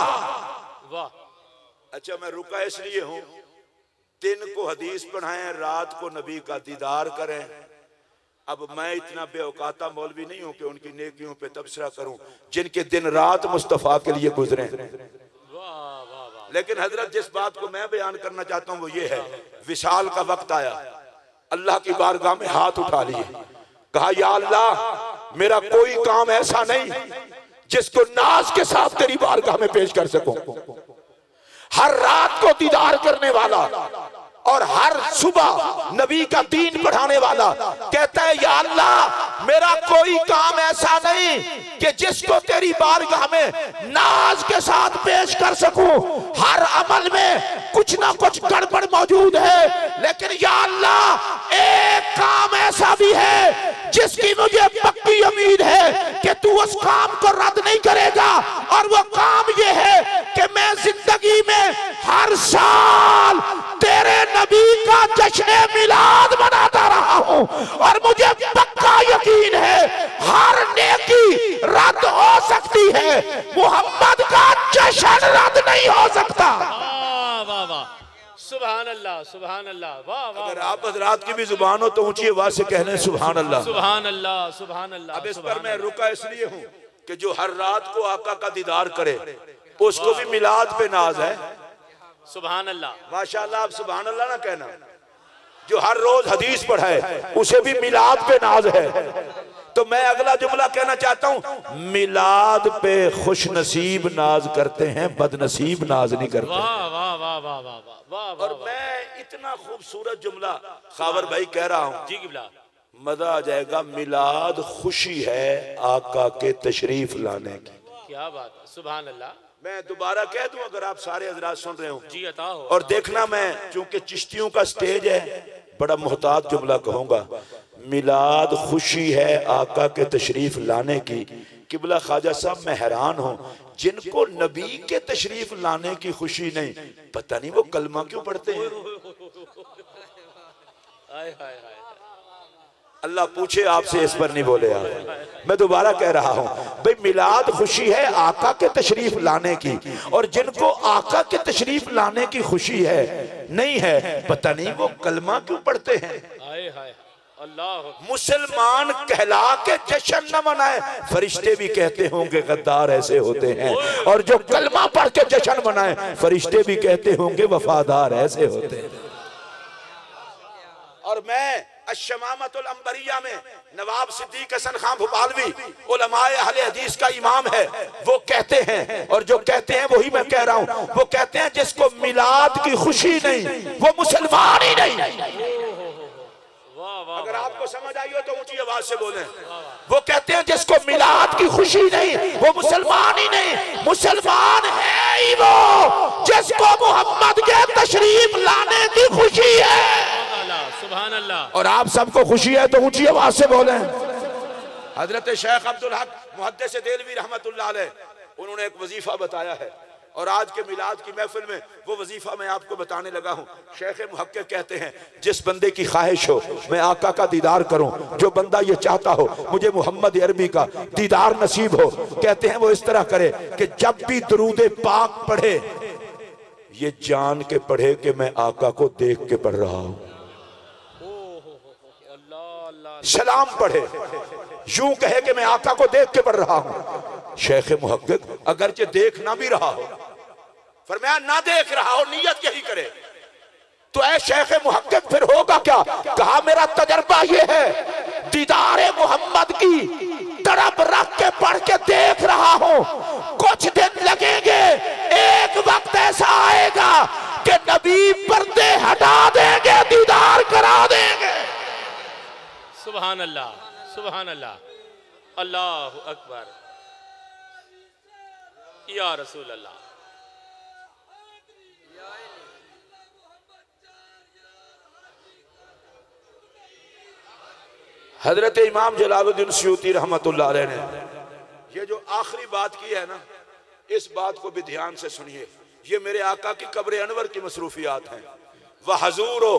वाह। अच्छा, मैं रुका इसलिए हूं दिन को हदीस पढ़ाएं, रात को नबी का दीदार करें। अब मैं इतना बेऔकाता मौलवी नहीं हूं कि उनकी नेकियों पे तबसरा करूं जिनके दिन रात मुस्तफा के लिए गुजरे। लेकिन हजरत जिस बात को मैं बयान करना चाहता हूं वो ये है, विशाल का वक्त आया, अल्लाह की बारगाह में हाथ उठा लिए, कहा या अल्लाह मेरा कोई काम ऐसा नहीं जिसको नाज के साथ तेरी बारगाह में पेश कर सकूं। हर रात को दीदार करने वाला और हर सुबह नबी का दीन पढ़ाने वाला कहता है या अल्लाह मेरा कोई काम ऐसा नहीं कि जिसको तेरी बारगाह में नाज के साथ पेश कर सकूं। हर अमल में कुछ ना कुछ गड़बड़ मौजूद है, लेकिन या अल्लाह एक काम ऐसा भी है जिसकी मुझे पक्की उम्मीद है कि तू उस काम को रद्द नहीं करेगा, और वो काम ये है कि मैं जिंदगी में हर साल तेरे नबी का जश्न मिलाद मनाता रहा हूं, और मुझे पक्का यकीन है हर नेकी रद्द हो सकती है, मोहम्मद का जश्न रद्द नहीं हो सकता। वाह वाह, सुभान अल्लाह सुभान अल्लाह, वाह वाह। अगर आप हजरात की भी जुबान हो तो ऊंची आवाज से कहने सुभान अल्लाह सुभान अल्लाह सुभान अल्लाह। अब इस पर मैं रुका इसलिए हूं कि जो हर रात को आका का दीदार करे उसको भी मिलाद पे नाज है। सुभान अल्लाह, माशाअल्लाह। आप सुभान अल्लाह ना कहना। जो हर रोज हदीस पढ़ाए उसे भी मिलाद पे नाज है। तो मैं अगला जुमला कहना चाहता हूं, मिलाद पे खुश नसीब नाज करते हैं, बदनसीब नाज नहीं करते। वाह वाह वाह वाह वाह वाह। और मैं इतना खूबसूरत जुमला खावर भाई कह रहा हूं जी गिबला, मजा आ जाएगा। मिलाद खुशी है आका के तशरीफ लाने की। क्या बात है, सुभान अल्लाह। मैं दोबारा कह दूं अगर आप सारे हजरात सुन रहे हो जी अता हो। और देखना, मैं चूंकि चिश्तियों का स्टेज है बड़ा मोहतात जुमला कहूंगा। मिलाद खुशी है आका के तशरीफ लाने की। किबला ख्वाजा साहब मैं हैरान हूं, जिनको नबी के तशरीफ लाने की खुशी नहीं, पता नहीं वो कलमा क्यों पढ़ते हैं। अल्लाह पूछे आपसे, इस पर नहीं बोले आप। मैं दोबारा कह रहा हूं भाई, मिलाद खुशी है आका के तशरीफ लाने की, और जिनको आका के तशरीफ लाने की खुशी है नहीं है, पता नहीं वो कलमा क्यों पढ़ते हैं। अल्लाह। मुसलमान कहला के जश्न न मनाए, फरिश्ते भी कहते होंगे गद्दार ऐसे होते हैं, और जो कलमा पढ़ के जश्न मनाए, फरिश्ते भी कहते होंगे वफादार ऐसे होते हैं। और मैं अश्शमामतुल अंबरिया में नवाब सिद्दीक हसन खान भोपालवी उलमाए अहले हदीस का इमाम है, वो कहते हैं, और जो कहते हैं वही मैं कह रहा हूं, वो कहते हैं जिसको मिलाद की खुशी नहीं वो मुसलमान ही नहीं। अगर आपको समझ आई हो तो ऊंची आवाज से बोलें। वो कहते हैं जिसको मिलाद की खुशी नहीं वो मुसलमान ही नहीं। मुसलमान है ही वो जिसको मोहम्मद के तशरीफ लाने की खुशी है। सुभान अल्लाह। और आप सबको खुशी है तो ऊंची आवाज से बोलें। हजरत शेख अब्दुल हक मुहद्दिस देलवी रहमतुल्लाह अलैह, उन्होंने एक वजीफा बताया है, और आज के मिलाद की महफिल में वो वजीफा मैं आपको बताने लगा हूँ। शेख मुहक्किक कहते हैं, जिस बंदे की ख्वाहिश हो मैं आका का दीदार करूं, जो बंदा ये चाहता हो मुझे मोहम्मद अरबी का दीदार नसीब हो, कहते हैं वो इस तरह करे कि जब भी दरूद पाक पढ़े ये जान के पढ़े कि मैं आका को देख के पढ़ रहा हूं। सलाम पढ़े यूं कहे कि मैं आका को देख के पढ़ रहा हूं। शेख मुहक्किक अगरचे देख ना भी रहा हो, फरमाया ना देख रहा हो, नियत यही करे तो ऐ शेख मुहक्किक फिर होगा क्या? कहा मेरा तजर्बा ये है, दीदारे मोहम्मद की तड़प रख के पढ़ के देख रहा हूं, कुछ दिन लगेंगे, एक वक्त ऐसा आएगा कि नबी पर्दे हटा देंगे, दीदार करा देंगे। सुभान अल्लाह, सुभान अल्लाह, अल्लाहु अकबर, या रसूल अल्लाह। हजरत इमाम जलालुद्दीन सयूती रहमतुल्लाह अलैह ने ये जो आखिरी बात की है ना, इस बात को भी ध्यान से सुनिए। ये मेरे आका की कब्र अनवर की मसरूफियात हैं। वह हजूरो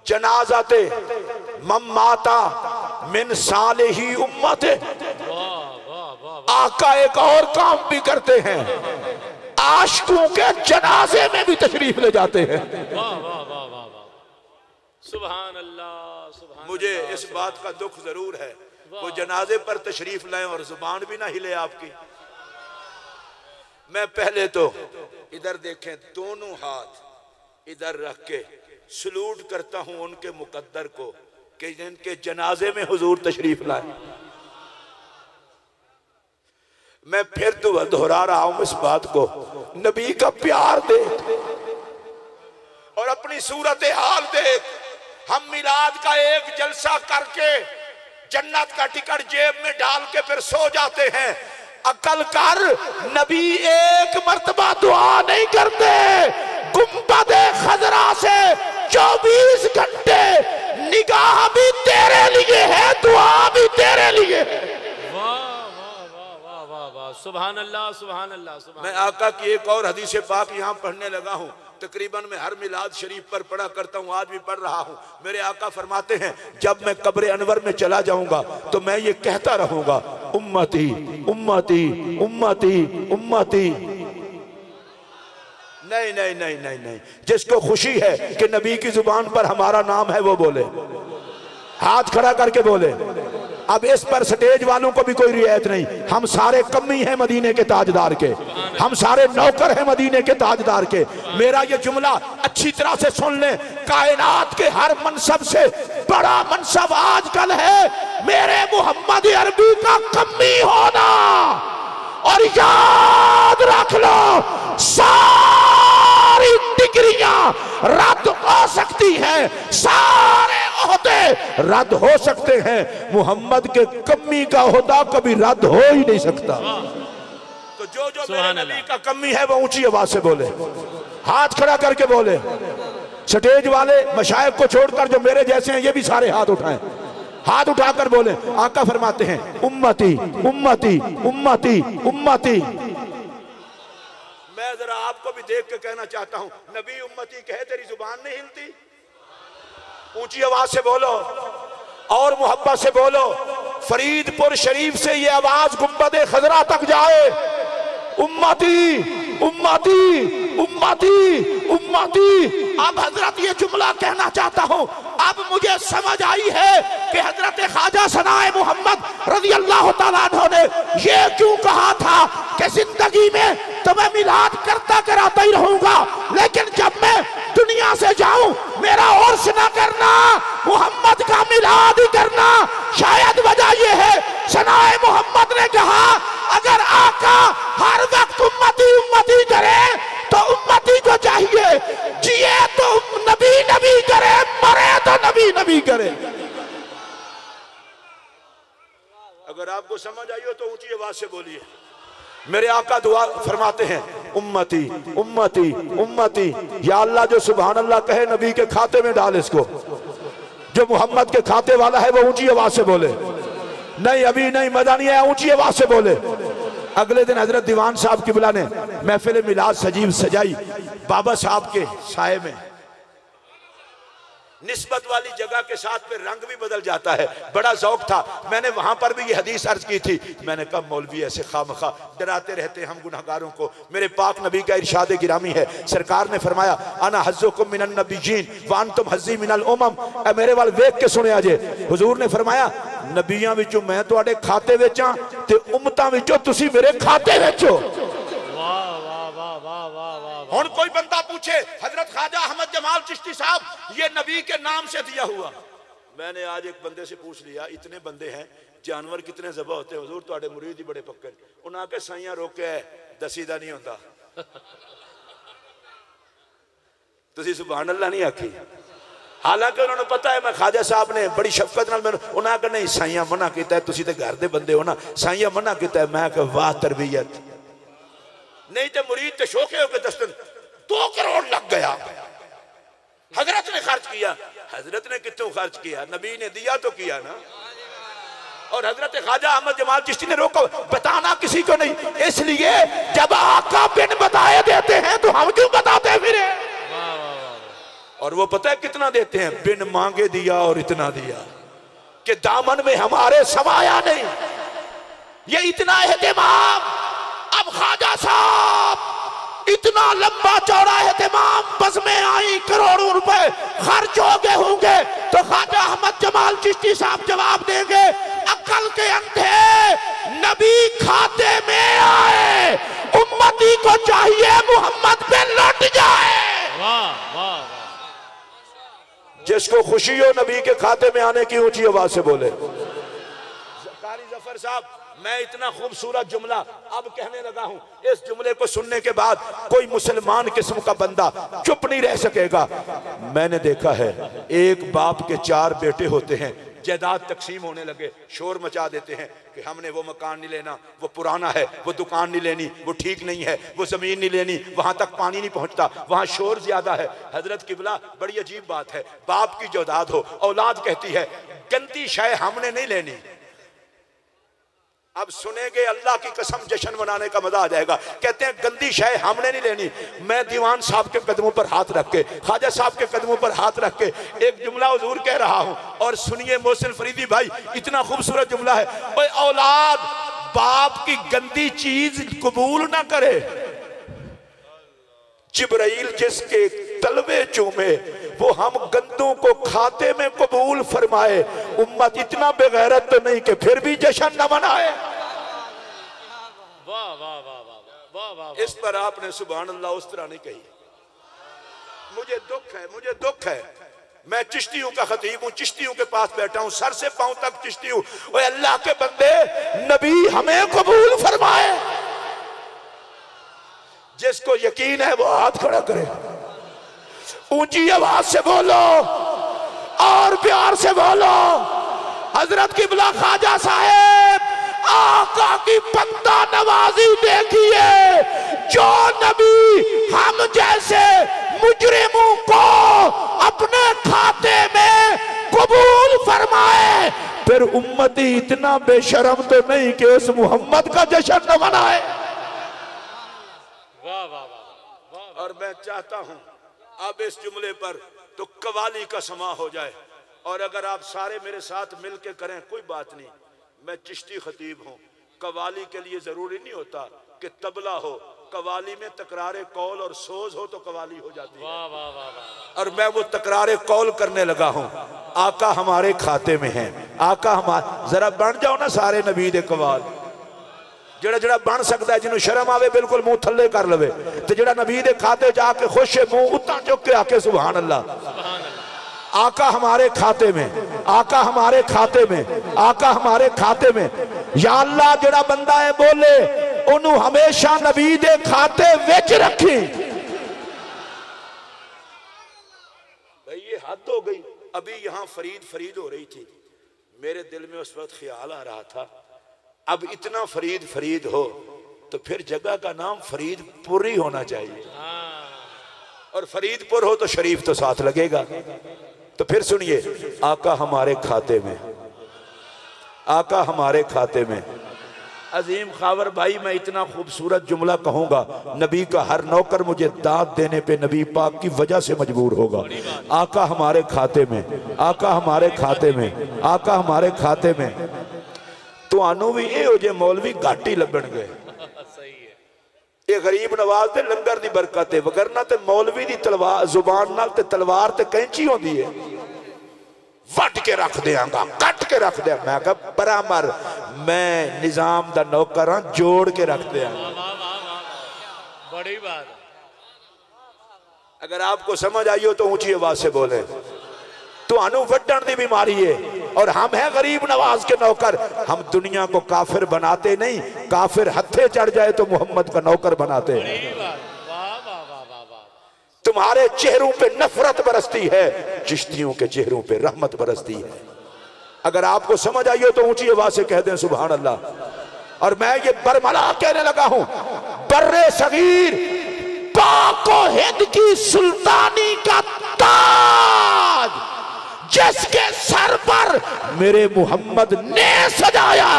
जनाजाते मम्माता मिन सालिही उम्मत। आका एक और काम भी करते हैं, आशिकों के जनाजे में भी तशरीफ ले जाते हैं। सुभान अल्लाह, सुभान। मुझे इस बात का दुख जरूर है, वो जनाजे पर तशरीफ लाएं और जुबान भी ना हिले आपकी। मैं पहले तो इधर देखें, दोनों हाथ इधर रख के सलूट करता हूं उनके मुकद्दर को कि जिनके जनाजे में हुजूर तशरीफ लाए। मैं फिर तो दोहरा रहा हूं इस बात को, नबी का प्यार देख और अपनी सूरत हाल देख। हम मिलाद का एक जलसा करके जन्नत का टिकट जेब में डाल के फिर सो जाते हैं। अकल कर, नबी एक मर्तबा दुआ नहीं करते, गुंबदे खजरा से 24 घंटे निगाह भी तेरे लिए है, दुआ भी तेरे लिए है। सुभान अल्लाह, सुभान अल्लाह, सुभान। मैं आका की एक और हदीस पाक यहाँ पढ़ने लगा हूँ, तकरीबन मैं हर मिलाद शरीफ पर पढ़ा करता हूँ, आज भी पढ़ रहा हूँ। मेरे आका फरमाते हैं, जब मैं कब्र अनवर में चला जाऊंगा तो मैं ये कहता रहूंगा, उम्मती उम्मती उम्मती उम्मती। नहीं नहीं नहीं नहीं नहीं, जिसको खुशी है कि नबी की जुबान पर हमारा नाम है वो बोले, हाथ खड़ा करके बोले। अब इस पर स्टेज वालों को भी कोई रियायत नहीं, हम सारे कमी हैं मदीने के ताजदार के, हम सारे नौकर हैं मदीने के ताजदार के। मेरा ये जुमला अच्छी तरह से सुन ले, कायनात के हर मनसब से बड़ा मनसब आजकल है मेरे मोहम्मद अरबी का कमी होना। और याद रख लो, सारी डिग्रियां रद्द हो सकती हैं, सारे ओहदे रद्द हो सकते हैं, मोहम्मद के कमी का ओहदा कभी रद्द हो ही नहीं सकता। तो जो जो मेरे सुभान नबी अल्लाह। का कमी है वो ऊंची आवाज से बोले, हाथ खड़ा करके बोले। स्टेज वाले मशाइख को छोड़कर जो मेरे जैसे हैं ये भी सारे हाथ उठाएं, हाथ उठाकर बोले। आका फरमाते हैं उम्मती उम्मती उम्मती उम्मती। मैं जरा आपको भी देख के कहना चाहता हूं, नबी उम्मती कहे तेरी जुबान नहीं हिलती? ऊंची आवाज से बोलो और मोहब्बत से बोलो। फरीदपुर शरीफ से ये आवाज गुंबद खजरा तक जाए, उम्मती उम्मती उम्मती उम्मती। अब हजरत ये जुमला कहना चाहता हूं, अब मुझे समझ आई है कि हजरत ख्वाजा सनाए मोहम्मद रज़ी अल्लाह तआला अन्हु ने ये क्यों कहा था कि जिंदगी में तो मैं मिलाद करता कराता ही रहूंगा, लेकिन जब मैं दुनिया से जाऊं मेरा उर्स ना करना, मोहम्मद का मिलाद ही करना। शायद वजह यह है सनाए मोहम्मद ने कहा अगर आका हर वक्त उम्मती उम्मती करे तो उम्मती को चाहिए जिए तो नबी नबी करे, मरे तो नबी नबी करे। अगर आपको समझ आई हो तो ऊंची आवाज से बोलिए। मेरे आका दुआ फरमाते हैं उम्मती उम्मती उम्मती। या अल्लाह जो सुभान अल्लाह कहे नबी के खाते में डाल इसको, जो मोहम्मद के खाते वाला है वो ऊंची आवाज से बोले। नहीं अभी नहीं, मजा नहीं आया, ऊंची आवाज से बोले। अगले दिन हजरत दीवान साहब किबला ने महफिल मिलाद सजीव सजाई बाबा साहब के साए में। निस्बत वाली जगह के साथ में रंग भी बदल जाता है, बड़ा शौक था। मैंने वहां पर भी ये हदीस अर्ज की थी। मैंने कहा मौलवी ऐसे खामखा डराते रहते हैं हम गुनहगारों को। मेरे पाक नबी का इरशाद गिरामी है, सरकार ने फरमाया अना हज़्ज़ुकुम मिनन नबिय्यीन व अंतुम हज़्ज़ी मिनल उमम। मेरे वाल वेख के सुने अजे, हुजूर ने फरमाया नबियां विचों मैं तुहाडे खाते विच हां ते उम्मतां विचों तुसीं मेरे खाते विच हो। हुण कोई बंदा पूछे हजरत ख्वाजा अहमद जमाल चिश्ती साहब ये नबी के नाम से दिया हुआ। मैंने आज एक बंदे से पूछ लिया इतने बंदे हैं जानवर कितने ज़बह होते हैं? हुजूर तुहाडे मुरीद ही बड़े पक्के। उन्हें आके साइयां रोके दसीदा नहीं होता। तुसीं सुभान अल्लाह नहीं आखी, हालांकि उन्होंने पता है मैं ख्वाजा साहब ने बड़ी शफकत नाल मैनूं उन्हें आके नहीं साइयां मना किया, तुसीं ते घर दे बंदे हो ना, साइयां मना किया। मैं कहा वाह तरबियत, नहीं तो मुरीद तो शोखे होकर 2 करोड़ लग गया। हजरत ने खर्च किया, हजरत ने कितों खर्च किया? नबी ने दिया तो किया ना। और हजरत ख्वाजा अहमद जमाल चिश्ती ने रोका, बताना किसी को नहीं, इसलिए जब आका बिन बताए देते हैं तो हम क्यों बताते फिरे? और वो पता है कितना देते हैं? बिन मांगे दिया और इतना दिया कि दामन में हमारे समाया नहीं। ये इतना एहतिमाम। अब ख्वाजा साहब इतना लंबा चौड़ा एहतिमाम, बस में आई करोड़ों रुपए खर्च हो गए होंगे तो ख्वाजा अहमद जमाल चिश्ती साहब जवाब देंगे अक्ल के अंधे, नबी खाते में आए, उम्मती को चाहिए मोहम्मद पे लौट जाए। वाह वाह। जिसको खुशी हो नबी के खाते में आने की ऊंची आवाज से बोले। कारी जफर साहब मैं इतना खूबसूरत जुमला अब कहने लगा हूं, इस जुमले को सुनने के बाद कोई मुसलमान किस्म का बंदा चुप नहीं रह सकेगा। मैंने देखा है एक बाप के 4 बेटे होते हैं, जायदाद तकसीम होने लगे, शोर मचा देते हैं कि हमने वो मकान नहीं लेना, वो पुराना है, वो दुकान नहीं लेनी, वो ठीक नहीं है, वो जमीन नहीं लेनी, वहां तक पानी नहीं पहुंचता, वहां शोर ज्यादा है। हजरत किबला बड़ी अजीब बात है, बाप की जायदाद हो, औलाद कहती है गंदी शय हमने नहीं लेनी। अब सुनेंगे अल्लाह की कसम जश्न मनाने का मजा आ जाएगा। कहते हैं गंदी शय हमने नहीं लेनी। मैं दीवान साहब के कदमों पर हाथ रख के, ख्वाजा साहब के कदमों पर हाथ रख के एक जुमला हुजूर कह रहा हूं, और सुनिए मोहसिन फरीदी भाई, इतना खूबसूरत जुमला है। ओए औलाद बाप की गंदी चीज कबूल ना करे, जिब्राइल जिसके तलवे चूमे वो हम गंदों को खाते में कबूल फरमाए। उम्मत इतना बेगैरत तो नहीं कि फिर भी जश्न न मनाए। वाह वाह वाह वाह वाह। इस पर आपने सुभान अल्लाह उस तरह नहीं कही। मुझे दुख है, मुझे दुख है। मैं चिश्तियों का खतीब हूं, चिश्तियों के पास बैठा हूं, सर से पांव तक चिश्ती हूं। ओए अल्लाह के बंदे, नबी हमें कबूल फरमाए। जिसको यकीन है वो हाथ खड़ा करे, ऊंची आवाज से बोलो और प्यार से बोलो। हजरत किबला ख्वाजा साहेब आका की बंदा नवाजी देखिए, जो नबी हम जैसे मुजरिमों को अपने खाते में कबूल फरमाए, फिर उम्मती इतना बेशरम तो नहीं कि उस मोहम्मद का जश्न न मनाए। वाह वाह वाह। और मैं चाहता हूं अब इस जुमले पर तो कवाली का समा हो जाए, और अगर आप सारे मेरे साथ मिलके करें कोई बात नहीं। मैं चिश्ती खतीब हूं, कवाली के लिए जरूरी नहीं होता कि तबला हो, कवाली में तकरारे कौल और सोज हो तो कवाली हो जाती है। वाह वाह वाह वाह। और मैं वो तकरारे कौल करने लगा हूं। आका हमारे खाते में है, आका हमारे, जरा बन जाओ ना सारे नबी दे कवाल, जेड़ा जेड़ा बन सकता है, जिन्होंने शर्म आवे बिल्कुल मुंह थल्ले कर लवे, तो जेड़ा नबी दे खाते जाके खुश है मुंह उतना चुक के आके सुभान अल्लाह। आका हमारे खाते में, आका हमारे खाते में, आका हमारे खाते में। या अल्लाह जेड़ा बंदा है बोले उन्होंने हमेशा नबी दे खाते विच रखी। भाई ये हद हो गई। अभी यहाँ फरीद हो रही थी, मेरे दिल में उस वक्त ख्याल आ रहा था, अब इतना फरीद हो तो फिर जगह का नाम फरीदपुर ही होना चाहिए, और फरीदपुर हो तो शरीफ तो साथ लगेगा। तो फिर सुनिए, आका हमारे खाते में, आका हमारे खाते में। अजीम खावर भाई, मैं इतना खूबसूरत जुमला कहूंगा, नबी का हर नौकर मुझे दाद देने पे नबी पाक की वजह से मजबूर होगा। आका हमारे खाते में, आका हमारे खाते में, आका हमारे खाते में। तो आनू भी ये हो जे मौलवी घाट ही लभण गए। ये गरीब नवाज दे लंगर दी बरकत है, वगरना ते मौलवी दी तलवार जुबान नाल ते तलवार ते कैंची होंदी है, वट के रख देंगा, कट के रख देंगा। मैं कहा बराबर, मैं निजाम दा नौकर हां, जोड़ के रख देंगा। बड़ी बात। अगर आपको समझ आई हो तो ऊंची आवाज से बोले। तो अनु वड्डण दी बीमारी है, और हम हैं गरीब नवाज के नौकर। हम दुनिया को काफिर बनाते नहीं, काफिर हत्थे चढ़ जाए तो मोहम्मद का नौकर बनाते हैं। तुम्हारे चेहरों पे नफरत बरसती है, चिश्तियों के चेहरों पे रहमत बरसती है। अगर आपको समझ आई हो तो ऊंची आवाज से कह दें सुभान अल्लाह। और मैं ये बरमला कहने लगा हूं, बर्रे सगीर पाको हिंद की सुल्तानी का ताज जिसके सर पर मेरे मोहम्मद ने सजाया,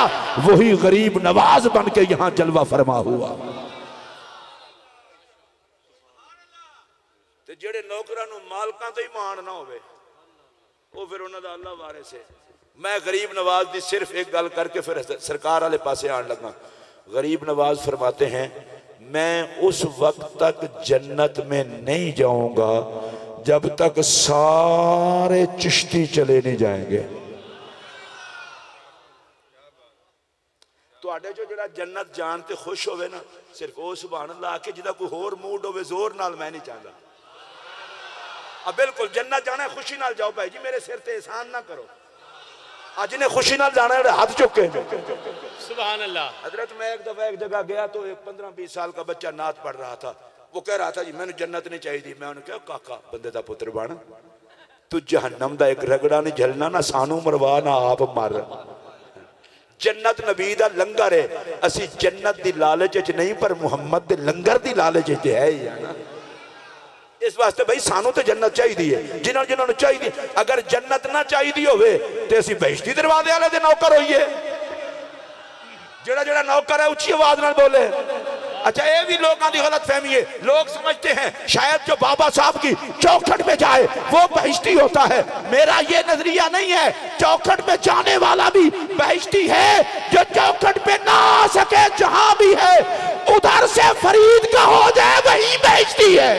वही गरीब नवाज बन के यहां जलवा फरमा हुआ। जेड़े नौकरां नूं मालकां ते ही मान ना होवे, वो फिर उन्हां दा अल्लाह वारिस है। मैं गरीब नवाज दी सिर्फ एक गल करके फिर सरकार वाले पासे आन लगा। गरीब नवाज फरमाते हैं, मैं उस वक्त तक जन्नत में नहीं जाऊंगा जब तक सारे चिश्ती चले नहीं जाएंगे। तुहाडे जो जेड़ा जन्नत जान ते खुश होवे ना, सिर्फ वो सुभान अल्लाह आके जिदा कोई होर मूड होवे जोर नाल मैं नहीं चाहता। अब बिल्कुल जन्नत जाना है, खुशी नाल जाओ भाई जी, मेरे सिर ते एहसान ना करो। आज ने खुशी नाल जाना है, हाथ चुके सुभान अल्लाह। हजरत मैं एक दफा एक जगह गया तो एक 15-20 साल का बच्चा नात पढ़ रहा था। वो कह रहा था जी मैंने जन्नत नहीं चाहिए। मैं उन्हें कहा काका बंदे दा पुत्र बन, तू जहन्नम दा एक रगड़ा नहीं झलना, ना सानू मरवा ना आप मर। जन्नत नबी दा लंगर है, असी जन्नत दी लालच च नहीं पर मुहम्मद दे लंगर दी लालच च है ही है ना। इस वास्ते भाई सानू तो जन्नत चाहिए है, जिन्होंने जिन्होंने चाहिए। अगर जन्नत ना चाहिए होवे ते असी बहिश्ती दरवाजे वाले दे नौकर होइए। जेड़ा जेड़ा नौकर है उच्ची आवाज नाल बोले। अच्छा ये भी लोगों की गलत फहमी है, लोग समझते हैं शायद जो बाबा साहब की चौखट में जाए वो बहिश्ती होता है। मेरा ये नजरिया नहीं है, चौखट में जाने वाला भी बहिश्ती है, जो चौखट पे ना आ सके जहां भी है उधर से फरीद का हो जाए वही बहिश्ती है।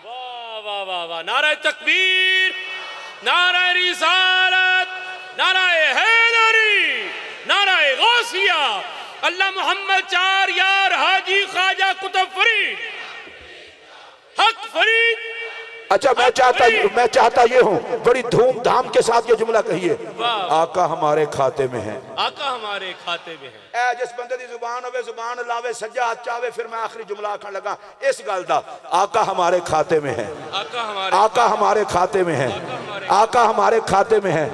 वाह वाह वाह, नारा तकबीर, नारा रिसालत, नारा हैदरी, नारा गौसिया, अल्लाह मोहम्मद चार यार हाजी ख्वाजा कुतुब फरीद हक फरीद। अच्छा मैं चाहता ये हूँ बड़ी धूमधाम के साथ ये जुमला कहिए, आका हमारे खाते में है, आका हमारे खाते में है। जिस बंदे दी जुबान होवे जुबान लावे, सज्जा हाथ चावे। फिर मैं आखिरी जुमला आखन लगा इस गल दा, आका हमारे खाते में है, आका हमारे खाते में है, आका हमारे खाते में है।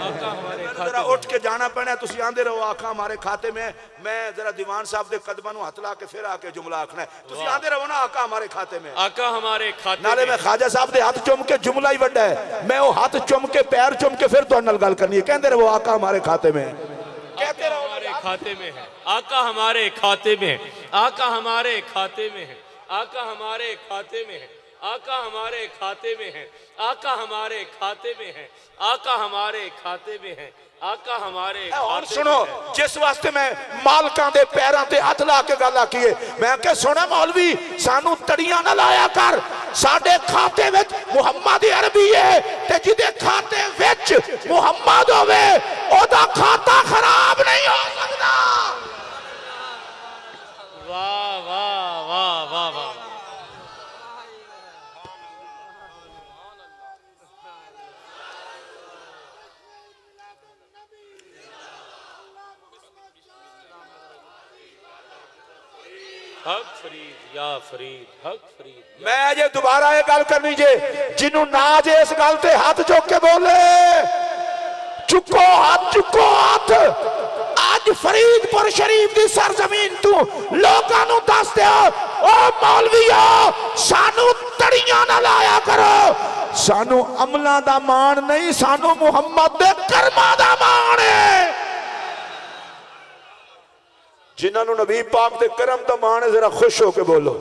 जरा उठ के जाना पैना, तुसी आंदे रहो आखा हमारे खाते में। मैं जरा दीवान साहब के कदमां नूं हथ ला के फिर आके जुमला आखना है, तुसी आंदे रहो ना आका हमारे खाते में, आका हमारे खाते नाले मैं ख्वाजा साहब दे हाथ चुम के जुमला ही वड्डा है, मैं वो हाथ चुम के पैर चुम के फिर तुहाडे नाल गल करनी है। कहंदे रहो आका हमारे खाते में, कहते रहो हमारे खाते में है, आका हमारे खाते में, आका हमारे खाते में है, आका हमारे खाते में है, आका हमारे खाते में है, आका हमारे खाते में है, आका हमारे खाते में है, आका हमारे और सुनो, जिस वास्ते मैं मालकां दे पैरां ते हथ ला के गल आखी है, मैं कह सुना मौलवी सानू तड़ियां ना लाया कर, साडे खाते विच मुहम्मद अरबी है ते जिदे खाते विच मुहम्मद होवे ओदा खाता खराब नहीं हो सकदा। वाह वाह वाह वाह वाह। हक फरीद या फरीद, हक फरीद। मैं अजे दोबारा ये गल करनी जे, जिन्हों ना जे इस गल ते हाथ चुक के बोले, चुको हाथ, चुको हाथ। आज फरीदपुर शरीफ की सरजमीन तू लोगों नूं दस दे, ओ मौलविया सानू तड़ियां ना लाया करो, सानू अमला दा मान नहीं, सानू मुहम्मद दे कर्मा दा मान है। जिन्होंने नबी पाक दे करम दा मान है, जरा खुश होके बोलो।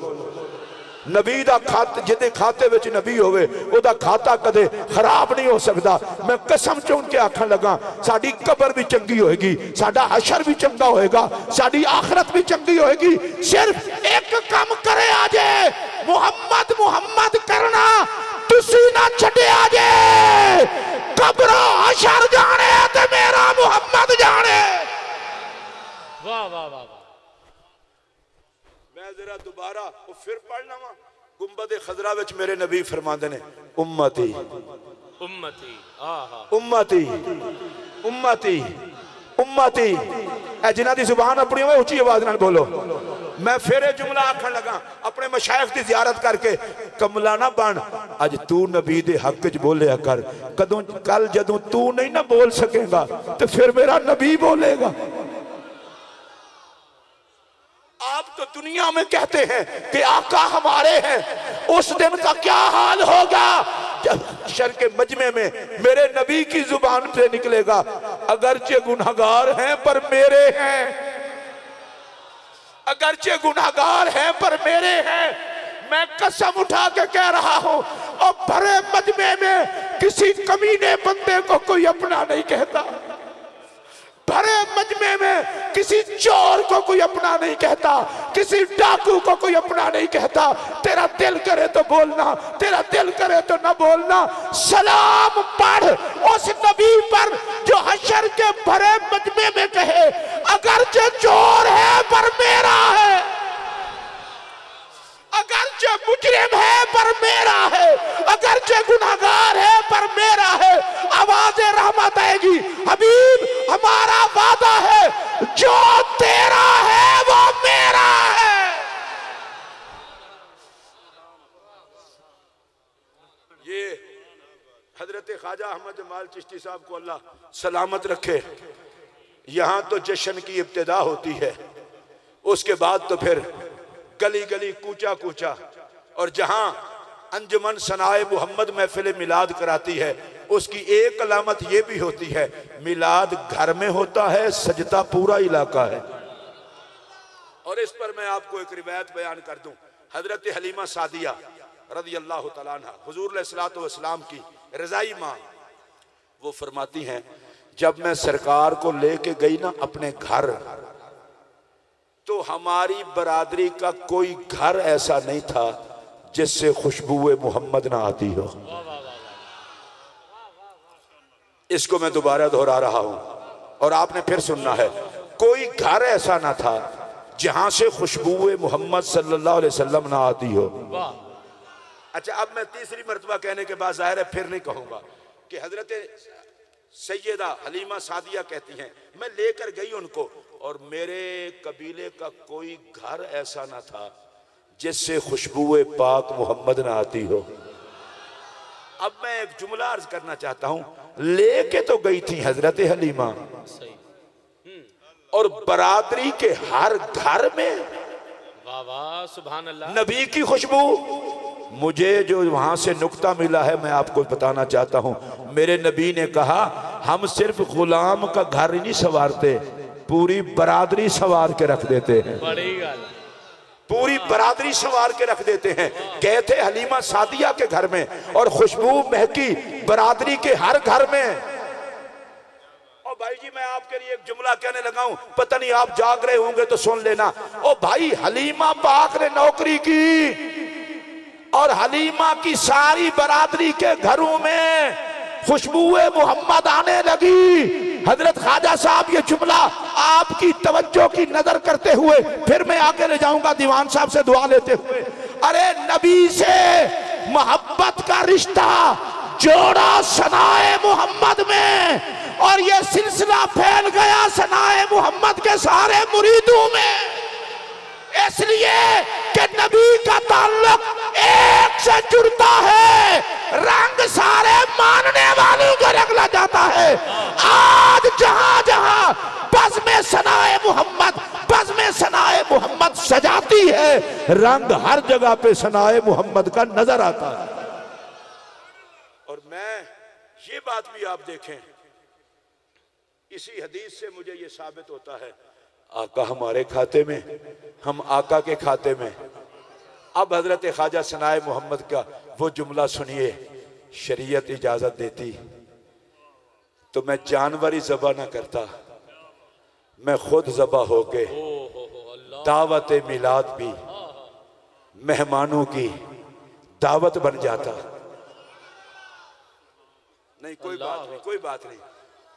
नबी दा खाते जिदे खाते विच नबी होवे ओदा खाता कदे खराब नहीं हो सकता। मैं कसम चुन के आखन लगा, साडी कबर भी चंगी होएगी, साडा हशर भी चंगा होएगा, साडी आखिरत भी चंगी होएगी। सिर्फ एक काम करे आजे, मुहम्मद मुहम्मद करना तुसी ना छड्या जे, कब्रों हशर जाने ते मेरा मुहम्मद जाने। वाह वाह वाह वाह। मैं जरा दोबारा वो फिर पढ़ लवा, गुंबद खजरा विच मेरे नबी फरमांदे ने, उम्मती उम्मती, आहा उम्मती उम्मती उम्मती। ए जिन्हां दी जुबान अपनी होवे ऊंची आवाज नाल बोलो। मैं फिर ये जुमला आखन लगा, अपने मशाइख की जियारत करके, कमला ना बन, अज तू नबी दे हक च बोलिया कर, कदों कल जदों तू नहीं ना बोल सकेगा तो फिर मेरा नबी बोलेगा। आप तो दुनिया में कहते हैं कि आका हमारे हैं, उस दिन का क्या हाल होगा जब शर के मजमे में मेरे नबी की जुबान से निकलेगा, अगरचे गुनहगार हैं पर मेरे हैं, अगरचे गुनहगार हैं पर मेरे हैं। मैं कसम उठा के कह रहा हूं, और भरे मजमे में किसी कमीने बंदे को कोई अपना नहीं कहता, भरे मजमे में किसी चोर को कोई अपना नहीं कहता, किसी डाकू को कोई अपना नहीं कहता। तेरा दिल करे तो बोलना, तेरा दिल करे तो ना बोलना। सलाम पढ़ उस नबी पर जो हशर के भरे मजमे में कहे, अगरचे चोर है पर मेरा है, अगरचे मुजरिम है पर मेरा है, अगरचे गुनाहगार है पर मेरा है। आवाज़े रहमत आएगी। हबीब हमारा वादा है, जो तेरा है वो मेरा है। ये हजरत ख्वाजा अहमद जमाल चिश्ती साहब को अल्लाह सलामत रखे। यहां तो जश्न की इब्तिदा होती है, उसके बाद तो फिर गली गली कूचा कूचा, और जहां अंजुमन सनाए मोहम्मद महफिल मिलाद कराती है, उसकी एक अलामत यह भी होती है, मिलाद घर में होता है, सजता पूरा इलाका है। और इस पर मैं आपको एक रिवायत बयान कर दूं। हजरत हलीमा सादिया रज़ी अल्लाह तआला अन्हा, हुजूर अलैहिस्सलातु वस्सलाम की रज़ाई माँ, वो फरमाती हैं, जब मैं सरकार को लेके गई ना अपने घर, तो हमारी बरादरी का कोई घर ऐसा नहीं था जिससे खुशबुए मोहम्मद ना आती हो। इसको मैं दोबारा दोहरा रहा हूं और आपने फिर सुनना है, कोई घर ऐसा ना था जहां से खुशबुए मोहम्मद सल्लल्लाहु अलैहि वसल्लम ना आती हो। अच्छा, अब मैं तीसरी मर्तबा कहने के बाद जाहिर है फिर नहीं कहूंगा कि हजरत सैयदा हलीमा सादिया कहती हैं, मैं लेकर गई उनको, और मेरे कबीले का कोई घर ऐसा ना था जिससे खुशबुए पाक मोहम्मद ना आती हो। अब मैं एक जुमला अर्ज करना चाहता हूं, लेके तो गई थी हजरत हलीमा, और बरादरी के हर घर में वाह वाह सुभान अल्लाह नबी की खुशबू। मुझे जो वहां से नुक्ता मिला है मैं आपको बताना चाहता हूं। मेरे नबी ने कहा हम सिर्फ गुलाम का घर ही नहीं संवारते, पूरी बरादरी संवार के रख देते हैं। बड़ी गल, पूरी बरादरी संवार के रख देते हैं। गए थे हलीमा सादिया के घर में और खुशबू महकी बरादरी के हर घर में। और भाई जी मैं आपके लिए एक जुमला कहने लगा हूं, पता नहीं आप जाग रहे होंगे तो सुन लेना। ओ भाई हलीमा पाक ने नौकरी की और हलीमा की सारी बरादरी के घरों में खुशबुए मोहम्मद आने लगी। हजरत ख्वाजा साहब ये जुमला आपकी तवज्जो की नजर करते हुए फिर मैं आगे ले जाऊंगा दीवान साहब से दुआ लेते हुए। अरे नबी से मोहब्बत का रिश्ता जोड़ा सनाए मोहम्मद में और ये सिलसिला फैल गया सनाए मोहम्मद के सारे मुरीदों में, इसलिए कि नबी का ताल्लुक एक से जुड़ता है, रंग सारे मानने वालों को रगला जाता है। आज जहां जहां बज़्म सनाए मोहम्मद, बज़्म सनाए मोहम्मद सजाती है, रंग हर जगह पे सनाए मोहम्मद का नजर आता है। और मैं ये बात भी आप देखें, इसी हदीस से मुझे ये साबित होता है आका हमारे खाते में, हम आका के खाते में। अब हजरत ख्वाजा सनाए मोहम्मद का वो जुमला सुनिए, शरीयत इजाजत देती तो मैं जानवर ही ज़बा ना करता, मैं खुद ज़बा होके दावत मिलाद भी मेहमानों की दावत बन जाता। नहीं कोई बात नहीं, कोई बात नहीं।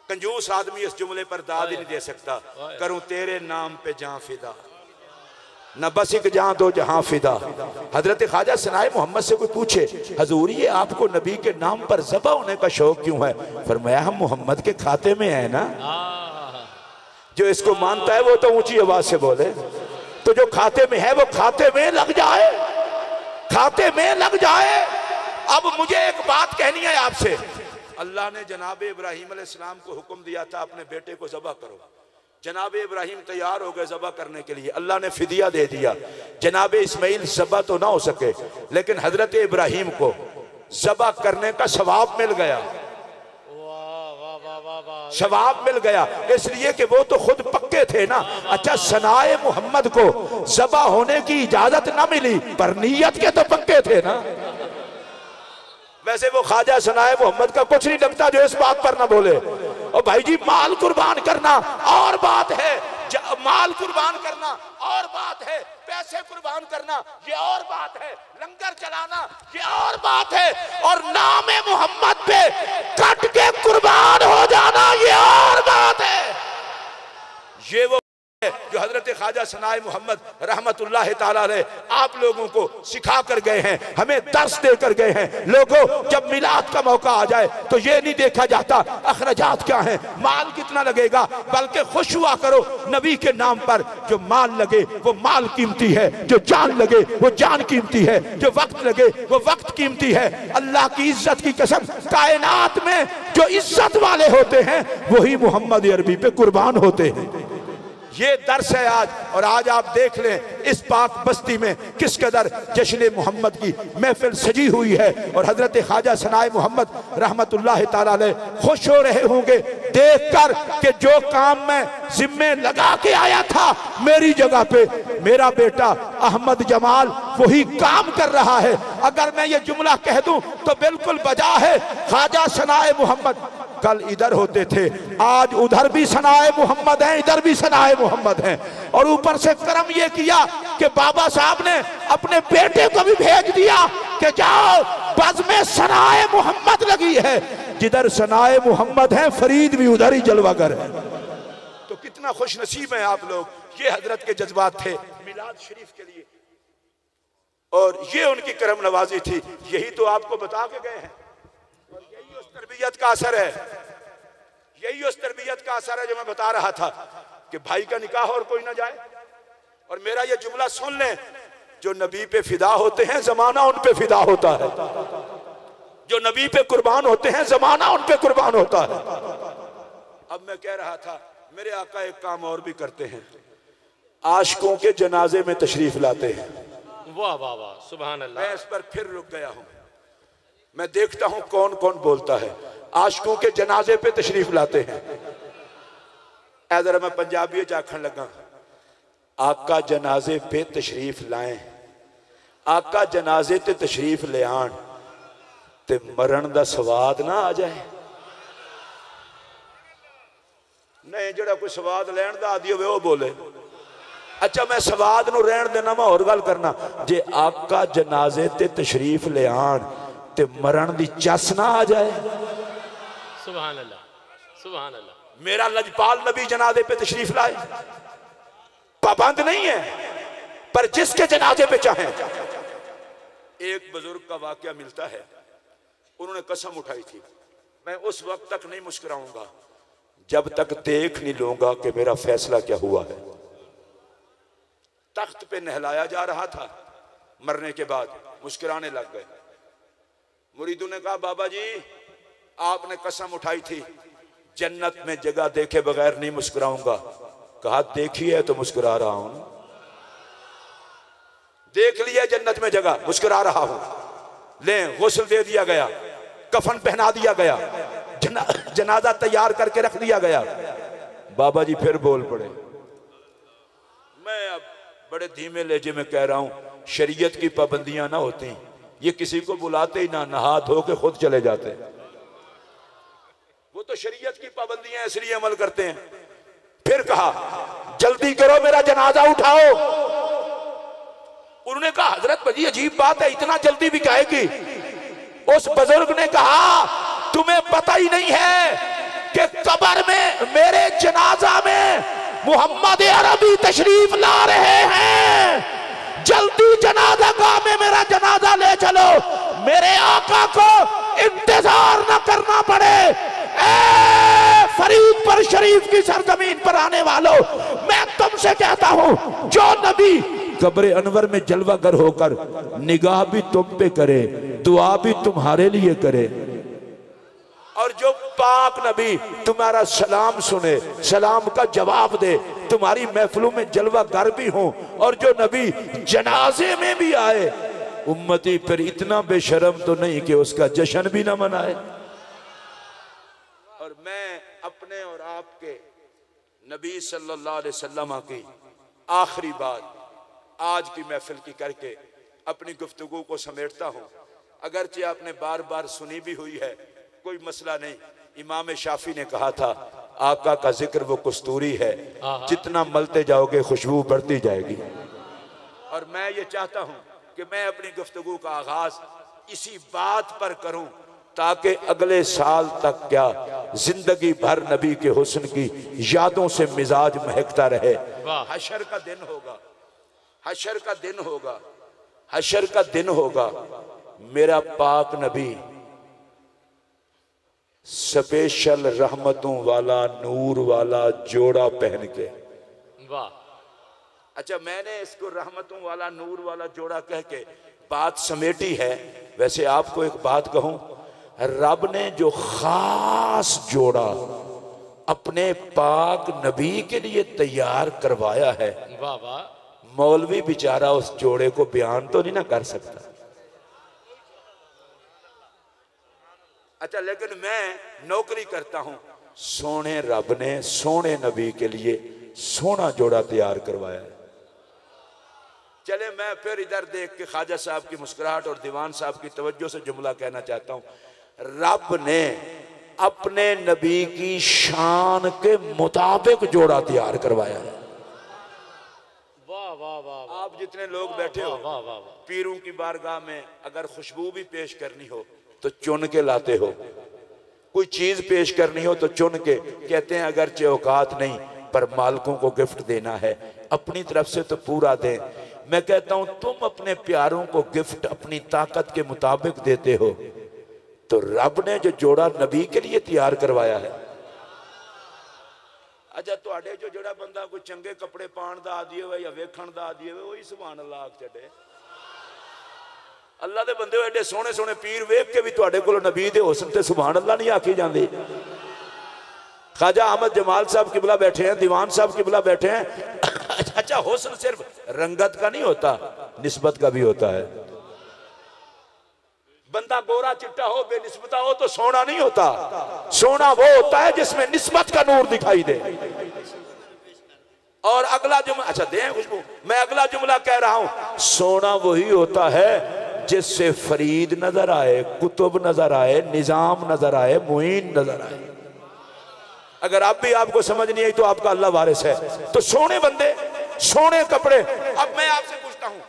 कंजूस आदमी इस जुमले पर दाद ही नहीं दे सकता। करूं तेरे नाम पे जान फिदा, न बस एक जान दो जहां फिदा। हजरत ख्वाजा सनाए मोहम्मद से कोई पूछे हजूर ये आपको नबी के नाम पर ज़बा होने का शौक क्यों है? फरमाया हम मोहम्मद के खाते में है ना। जो इसको मानता है वो तो ऊंची आवाज से बोले, तो जो खाते में है वो खाते में लग जाए, खाते में लग जाए। अब मुझे एक बात कहनी है आपसे। अल्लाह ने जनाब इब्राहीम अलैहिस्सलाम को हुक्म दिया था अपने बेटे को ज़बह करो। जनाब इब्राहीम तैयार हो गए ज़बह करने के लिए, अल्लाह ने फिदिया दे दिया। जनाब इस्माइल ज़बह तो ना हो सके लेकिन हजरत इब्राहीम को ज़बह करने का सवाब मिल गया, सवाब मिल गया, इसलिए कि वो तो खुद पक्के थे ना। अच्छा सनाए मोहम्मद को ज़बह होने की इजाजत ना मिली पर नीयत के तो पक्के थे ना। वैसे वो ख्वाजा सनाए मोहम्मद का कुछ नहीं लगता जो इस बात पर ना बोले। और भाई जी माल कुर्बान करना और बात है, माल कुर्बान करना और बात है, पैसे कुर्बान करना ये और बात है, लंगर चलाना ये और बात है, और नाम मोहम्मद पे कट के कुर्बान हो जाना ये और बात है। ये वो जो हजरत ख्वाजा सनाए मोहम्मद रहमतुल्लाह ताला अलैह आप लोगों को सिखा कर गए हैं, हमें दर्स देकर गए हैं। लोगों जब मिलाद का मौका आ जाए तो ये नहीं देखा जाता अखराजात क्या हैं, माल कितना लगेगा, बल्कि खुश हुआ करो नबी के नाम पर। जो माल लगे वो माल कीमती है, जो जान लगे वो जान कीमती है, जो वक्त लगे वो वक्त कीमती है। अल्लाह की इज्जत की कसम, कायनात में जो इज्जत वाले होते हैं वही मोहम्मद अरबी पे कुर्बान होते हैं। ये दर्स है आज। और आज आप देख लें इस पाक बस्ती में किस कदर जश्न मोहम्मद की महफिल सजी हुई है, और हजरत ख्वाजा सनाए मोहम्मद रहमतुल्लाह ताला अलैह खुश हो रहे होंगे देखकर कि जो काम मैं जिम्मे लगा के आया था मेरी जगह पे मेरा बेटा अहमद जमाल वही काम कर रहा है। अगर मैं ये जुमला कह दूं तो बिल्कुल बजा है। ख्वाजा सनाए मोहम्मद कल इधर होते थे, आज उधर भी सनाए मोहम्मद हैं, इधर भी सनाए मोहम्मद हैं। और ऊपर से करम ये किया कि बाबा साहब ने अपने बेटे को भी भेज दिया कि जाओ बज़्म सनाए मोहम्मद लगी है, जिधर सनाए मोहम्मद हैं फरीद भी उधर ही जलवागर है। तो कितना खुश नसीब है आप लोग। ये हजरत के जज्बात थे मिलाद शरीफ के लिए, और ये उनकी करम नवाजी थी। यही तो आपको बता के गए हैं, और यही उस तरबियत का असर है, यही उस तरबियत का असर है जो मैं बता रहा था कि भाई का निकाह और कोई ना जाए। और मेरा ये जुमला सुन लें, जो नबी पे फिदा होते हैं जमाना उन पे फिदा होता है, जो नबी पे कुर्बान होते हैं जमाना उन पे कुर्बान होता है। अब मैं कह रहा था मेरे आका एक काम और भी करते हैं, आशिकों के जनाजे में तशरीफ लाते हैं। वाह वाह वाह, सुभान अल्लाह। मैं इस पर फिर रुक गया हूं, मैं देखता हूं कौन कौन बोलता है। आशिकों के जनाजे पे तशरीफ लाते हैं। ऐ जरा मैं पंजाबी आखन लगा, आका जनाजे पे तशरीफ लाएं, आका जनाजे ते तशरीफ ले आन ते मरण दा स्वाद ना आ जाए। नहीं, जड़ा कोई स्वाद लैन दा आदि होवे वो बोले। अच्छा, मैं स्वाद नूं रहन देना, मैं और गल करना। जे आका जनाजे ते तशरीफ ले आन ते मरण दी चस ना आ जाए। सुभान अल्लाह, सुभान अल्लाह। मेरा लजपाल नबी जनाजे पे तशरीफ लाए, पाबंद नहीं है, पर जिसके जनाजे पे चाहे। एक बुजुर्ग का वाकया मिलता है, उन्होंने कसम उठाई थी, मैं उस वक्त तक नहीं मुस्कुराऊंगा जब तक देख नहीं लूंगा कि मेरा फैसला क्या हुआ है। तख्त पे नहलाया जा रहा था, मरने के बाद मुस्कुराने लग गए। मुरीदों ने कहा, बाबा जी आपने कसम उठाई थी जन्नत में जगह देखे बगैर नहीं मुस्कुराऊंगा। कहा, देखी है तो मुस्कुरा रहा हूं, देख लिया जन्नत में जगह, मुस्कुरा रहा हूं। ले, गुस्ल दे दिया गया, कफन पहना दिया गया, जनाजा तैयार करके रख दिया गया। बाबा जी फिर बोल पड़े। मैं अब बड़े धीमे लहजे में कह रहा हूं, शरीयत की पाबंदियां ना होती, ये किसी को बुलाते ही ना, नहा धो के खुद चले जाते। वो तो शरीयत की पाबंदियां इसलिए अमल करते हैं। फिर कहा, जल्दी करो मेरा जनाजा उठाओ। उन्होंने कहा, हजरत भाजी अजीब बात है, इतना जल्दी भी कहेगी? उस बुजुर्ग ने कहा, तुम्हें पता ही नहीं है कि कब्र में मेरे जनाजा में मोहम्मद अरबी तशरीफ ला रहे हैं। जल्दी जनाजा गाह में मेरा जनाजा ले चलो, मेरे आका को इंतजार न करना पड़े। फरीदपुर शरीफ की सरजमीन पर आने वालों, मैं तुमसे कहता हूं, जो नबी कब्र अनवर में जलवागर होकर निगाह भी तुम पे करे, दुआ भी तुम्हारे लिए करे, और जो पाक नबी तुम्हारा सलाम सुने, सलाम का जवाब दे, तुम्हारी महफिलों में जलवागर भी हो, और जो नबी जनाजे में भी आए, उम्मती फिर इतना बेशर्म तो नहीं कि उसका जश्न भी ना मनाए। और मैं अपने और आपके नबी सल्लल्लाहु अलैहि वसल्लम की आखिरी बात आज की महफिल की करके अपनी गुफ्तगू को समेटता हूँ। अगरचे आपने बार बार सुनी भी हुई है, कोई मसला नहीं। इमाम शाफी ने कहा था, आका का जिक्र वो कस्तूरी है, जितना मलते जाओगे खुशबू बढ़ती जाएगी। और मैं ये चाहता हूँ कि मैं अपनी गुफ्तगू का आगाज इसी बात पर करूँ ताकि अगले साल तक क्या जिंदगी भर नबी के हुस्न की यादों से मिजाज महकता रहे। हशर का दिन होगा, हशर का दिन होगा, हशर का दिन होगा, मेरा पाक नबी स्पेशल रहमतों वाला नूर वाला जोड़ा पहन के। वाह। अच्छा, मैंने इसको रहमतों वाला नूर वाला जोड़ा कह के बात समेटी है। वैसे आपको एक बात कहूं, रब ने जो खास जोड़ा अपने पाक नबी के लिए तैयार करवाया है, वाह वाह, मौलवी बेचारा उस जोड़े को बयान तो नहीं ना कर सकता। अच्छा, लेकिन मैं नौकरी करता हूं, सोने रब ने सोने नबी के लिए सोना जोड़ा तैयार करवाया है। चले, मैं फिर इधर देख के ख्वाजा साहब की मुस्कुराहट और दीवान साहब की तवज्जो से जुमला कहना चाहता हूं। रब ने अपने नबी की शान के मुताबिक जोड़ा तैयार करवाया है। वाह वाह वाह। आप जितने लोग बैठे हो, वाह वाह, पीरों की बारगाह में अगर खुशबू भी पेश करनी हो तो चुन के लाते हो, कोई चीज पेश करनी हो तो चुन के। कहते हैं अगरचे औकात नहीं, पर मालकों को गिफ्ट देना है, अपनी तरफ से तो पूरा दें। मैं कहता हूं, तुम अपने प्यारों को गिफ्ट अपनी ताकत के मुताबिक देते हो, तो रब ने जो जोड़ा नबी के लिए तैयार करवाया है। अच्छा, तुहाडे जो जड़ा बंदा कोई चंगे कपड़े पाण दा आदी होवे या वेखण दा आदी होवे, वही सुभान अल्लाह आख छड्डे। अल्लाह दे बंदे एडे सोहने सोहने पीर वेख के भी तुहाडे कोल नबी दे हुस्न ते सुभान अल्लाह नहीं आखी जांदी। ख्वाजा अहमद जमाल साहब किबला बैठे हैं, दीवान साहब किबला बैठे हैं। अच्छा, हुस्न सिर्फ रंगत का नहीं होता, निस्बत का भी होता है। बंदा गोरा चिट्टा हो, बेनिस्बता हो तो सोना नहीं होता। सोना वो होता है जिसमें निस्बत का नूर दिखाई दे। और अगला जुमला, अच्छा दें खुशबू, मैं अगला जुमला कह रहा हूं, सोना वही होता है जिससे फरीद नजर आए, कुतुब नजर आए, निजाम नजर आए, मुईन नजर आए। अगर आप भी आपको समझ नहीं आई तो आपका अल्लाह वारिस है। तो सोने बंदे, सोने कपड़े। अब मैं आपसे पूछता हूं,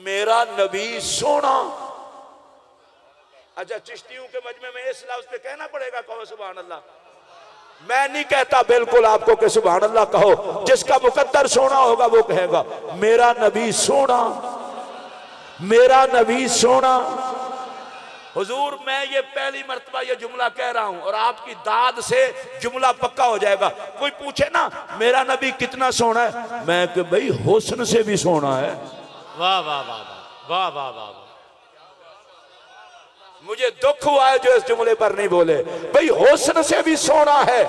मेरा नबी सोना। अच्छा, चिश्तियों के मजमे में इस लफ्ज पे कहना पड़ेगा, कहो सुभान अल्लाह। मैं नहीं कहता बिल्कुल आपको कि सुभान अल्लाह कहो, जिसका मुकद्दर सोना होगा वो कहेगा मेरा नबी सोना, मेरा नबी सोना। हुजूर, मैं ये पहली मर्तबा ये जुमला कह रहा हूं और आपकी दाद से जुमला पक्का हो जाएगा। कोई पूछे ना मेरा नबी कितना सोना है, मैं कि भाई हुस्न से भी सोना है। वाह वाह वाह वाह वाह वाह। मुझे दुख हुआ है जो इस जुमले पर नहीं बोले। भाई हुस्न से भी सोना है।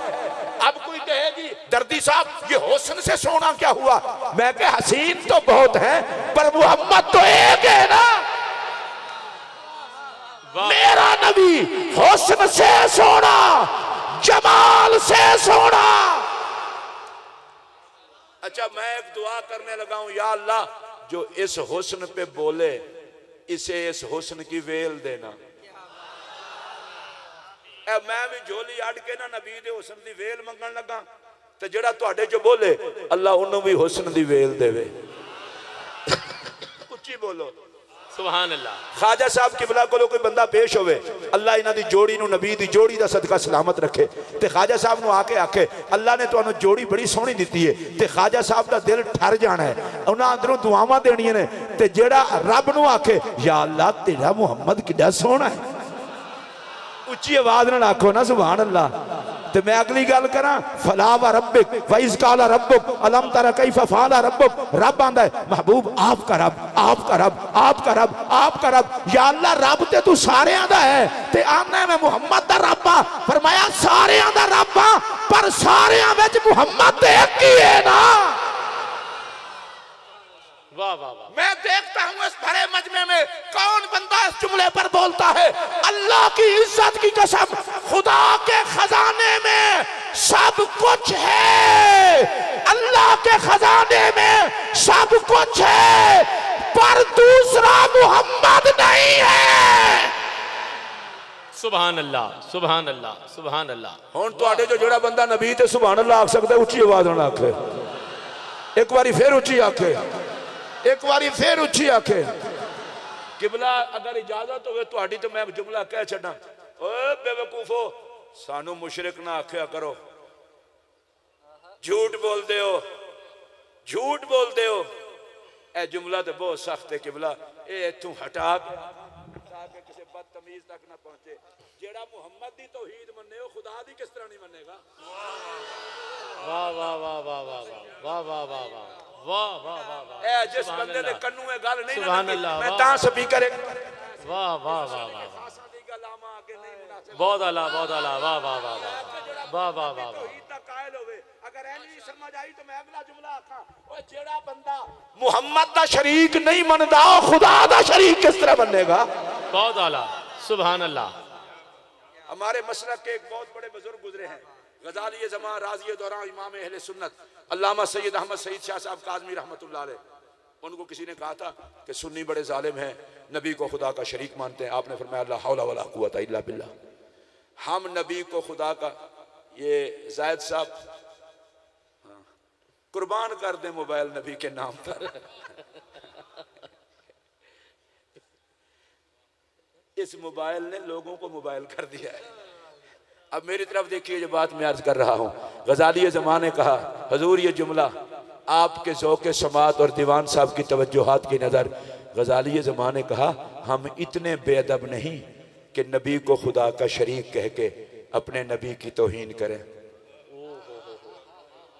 अब कोई कहेगी दर्दी साहब ये हुस्न से सोना क्या हुआ, मैं कह हसीन तो बहुत है पर मोहम्मद तो एक है ना। मेरा नबी हुस्न से सोना, जमाल से सोना। अच्छा, मैं एक दुआ करने लगा हूं, या अल्लाह जो इस हुस्न पे बोले इसे इस हुस्न की वेल देना। मैं भी झोली अड़ के ना नबी दे हुस्न दी वेल मंगन लगा, ते जेड़ा तुहाडे जो बोले अल्लाह उन्होंने भी हुस्न दी वेल देवे। उच्ची बोलो सुभान अल्लाह। ख्वाजा साहब किबला कोलों कोई बंदा पेश होवे, अल्लाह इन्हां दी जोड़ी नूं, नबी दी जोड़ी दा सदका सलामत रखे, ते ख्वाजा साहब नूं आके आखे अल्लाह ने तुहानूं जोड़ी बड़ी सोहनी दित्ती है, ते ख्वाजा साहब दा दिल ठर जाना है, उन्हां अंदरों दुआवां देणियां ने। ते जेड़ा रब नूं आखे या अल्लाह तेरा मुहम्मद किड्डा सोहना है, उच्ची आवाज नाल आखो ना सुभान अल्लाह। ते मैं अगली गल करा, फला व रब्बिक व इज़ क़ाला रब्बुक अलम तरा कैफ़ फ़अला रब्बुक। रब आंदा है महबूब आपका रब, आपका रब, आपका रब, आपका रब। या अल्लाह रब ते तू सारेयां दा है, ते आना है मैं मुहम्मद दा रब आ। फरमाया सारेयां दा रब आ, पर सारेयां विच मुहम्मद ते एक ही है ना। वाह वाह वाह। मैं देखता हूं इस भरे मजमे में कौन बंदा इस जुमले पर बोलता है, अल्लाह की इज्जत की कसम, खुदा के खजाने में सब कुछ है, अल्लाह के खजाने में सब कुछ है, पर दूसरा मुहम्मद नहीं है। सुभान अल्लाह सुभान अल्लाह सुभान अल्लाह। हुण तुहाडे जो जेड़ा बंदा नबी ते सुभान अल्लाह आख सकदा, उच्ची आवाज नाल आखे, एक बारी फिर उच्ची आखे, एक बारी फिर उच्ची आखे। किबला अगर इजाजत होवे तुहाडी तो मैं जुमला कह छड्डा, ओए बेवकूफो सानू मुशरिक ना आख्या करो, झूठ बोलदे हो, झूठ बोलदे हो। ए जुमला तो बहुत सख्त है किबला, ए इथों हटा के किसी बदतमीज तक ना पहुंचे। जेड़ा मुहम्मद दी तौहीद मन्ने हो, खुदा दी किस तरह नहीं मन्नेगा। वाह वाह वाह वाह वाह वाह वाह वाह वाह वाह वाह वाह वाह। ए जिस बंदे दे कन्नू में गल नहीं सुभान ना, अल्लाह, मैं वाह। तां स्पीकर है। वाह वाह वाह वाह। बहुत आला बहुत आला। वाह वाह वाह वाह वाह वाह वाह। अगर ऐ नहीं समझ आई तो मैं अगला जुमला आखा, ओए जेड़ा बंदा मुहम्मद दा शरीक नहीं मनदा, खुदा दा शरीक किस तरह बनेगा। बहुत आला सुभान अल्लाह। हमारे मसलक के एक बहुत बड़े बुजुर्ग गुजरे हैं, गजाली ज़मां, राज़ी दौरान, इमाम अहले सुन्नत, अल्लामा सैयद अहमद सईद शाह साहब काज़मी रहमतुल्लाह अलैह। उनको किसी ने कहा था कि सुन्नी बड़े जालिम हैं, नबी को खुदा का शरीक मानते हैं। आपने फरमाया ला हौला वला कुव्वता इल्ला बिल्लाह, हम नबी को खुदा का, ये जायद साहब कुर्बान कर दे मोबाइल नबी के नाम पर। इस मोबाइल ने लोगों को मोबाइल कर दिया है। अब मेरी तरफ देखिए जो बात मैं अर्ज कर रहा हूं, गजाली ज़मां ने कहा हजूर ये जुमला आपके ज़ौक़े समात और दीवान साहब की तवज्जुहात की नज़र, गजाली ज़मां ने कहा हम इतने बेअदब नहीं कि नबी को खुदा का शरीक कह के अपने नबी की तौहीन करें।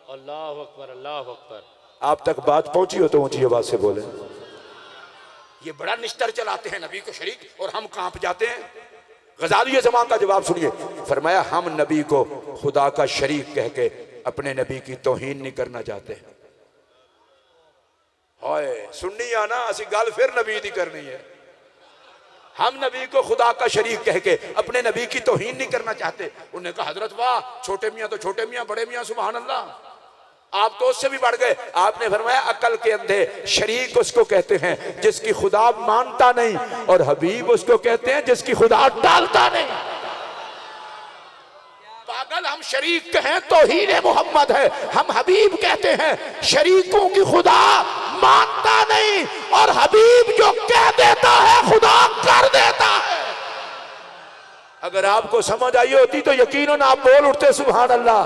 अल्लाह अकबर अल्लाह अकबर। आप तक बात पहुंची हो तो ऊंची आवाज से बोले। ये बड़ा निश्तर चलाते हैं नबी को शरीक और हम कांप जाते हैं। गजाली ज़मां का जवाब सुनिए, फरमाया हम नबी को खुदा का शरीक कह के अपने नबी की तौहीन नहीं करना चाहते। हाय सुननी आना असी गल फिर नबी दी करनी है। हम नबी को खुदा का शरीक कह के अपने नबी की तौहीन नहीं करना चाहते। उन्होंने कहा हजरत वाह, छोटे मियाँ तो छोटे मियाँ, बड़े मियाँ सुभान अल्लाह, आप तो उससे भी बढ़ गए। आपने फरमाया अकल के अंधे शरीक उसको कहते हैं जिसकी खुदा मानता नहीं, और हबीब उसको कहते हैं जिसकी खुदा टालता नहीं। पागल, हम शरीक कहें तौहीन मोहम्मद है, हम हबीब कहते हैं शरीकों की खुदा मानता नहीं, और हबीब जो कह देता है खुदा कर देता है। अगर आपको समझ आई होती तो यकीनन आप बोल उठते सुभान अल्लाह।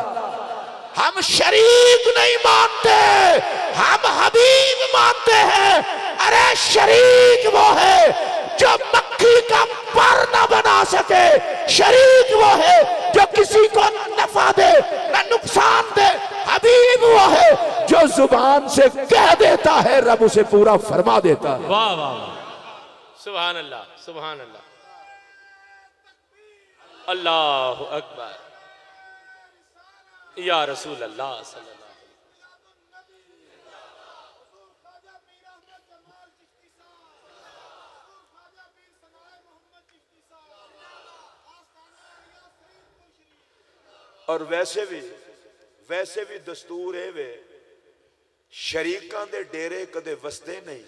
हम शरीक नहीं मानते, हम हबीब मानते हैं। अरे शरीक वो है जो मक्खी का पर न बना सके, शरीक वो है जो किसी को नफा दे न नुकसान दे, हबीब वो है जो जुबान से कह देता है रब उसे पूरा फरमा देता है। वाह वाह वाह, सुभान अल्लाह सुभान अल्लाह, अल्लाहु अकबर या रसूल अल्लाह सल्लल्लाहु और वैसे भी दस्तूर है वे शरीकां दे डेरे कदे वसदे नहीं।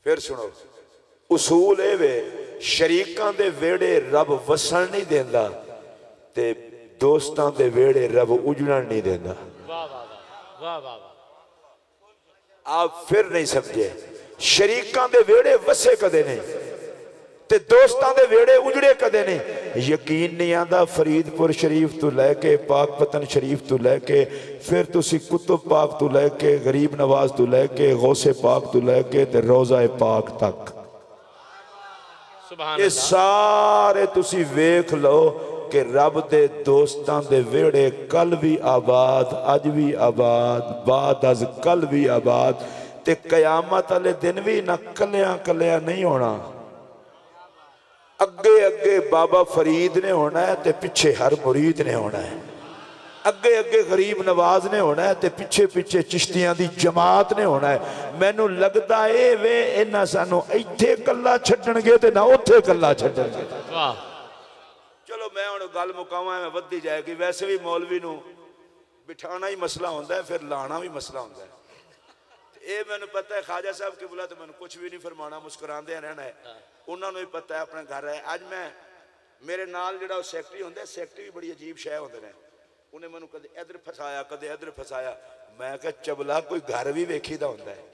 फिर सुनो, उसूल है वे शरीकां दे वेड़े रब वसन नहीं देंदा ते दोस्तां दे वेड़े रब उजड़न नहीं देंदा। वाह वाह वाह वाह वाह, आप फिर नहीं समझे। शरीकां दे वेड़े वसे कदे नहीं ते दोस्तां दे वेड़े उजड़े कदे नहीं। यकीन नहीं आंदा फरीदपुर शरीफ तो लैके पाकपतन शरीफ तो लैके फिर तुसी कुतुब पाक तो लैके गरीब नवाज तो लैके गौसे पाक तो लैके ते रोज़ा पाक तक सुभान ये अल्लाह। सारे तुसी वेख लो कि रब दे दोस्तां दे वेड़े कल भी आबाद, अज भी आबाद, बाद अज कल भी आबाद, ते कयामत वाले दिन भी ना कलिया कलिया नहीं होना। अगे अगे बाबा फरीद ने होना है ते पिछे हर मुरीद ने होना है। अगे अगे गरीब नवाज ने होना है ते पिछे पिछे चिश्तियां दी जमात ने होना है। मैनू लगदा ए वे इन्हां सानू इत्थे कल्ला छड्डणगे ते ना उत्थे कल्ला छड्डणगे। वाह, चलो मैं हुण गल मुकावां, मैं वधी जाएगी। वैसे भी मौलवी नू बिठाना ही मसला होंदा है, फिर लाना भी मसला होंदा है। ये मैनू पता है ख्वाजा साहब के बुला तो मैनू कुछ भी नहीं फरमाना, मुस्कुरांदे रहना है। उन्होंने भी पता है अपना घर है। अज मैं मेरे नाल जिहड़ा सैकटरी होंदा, सैकटरी भी बड़ी अजीब शै होंदे ने। उन्हें मैनू कदे इधर फसाया कदे इधर फसाया। मैं कहा चबला कोई घर भी वेखीदा होंदा है।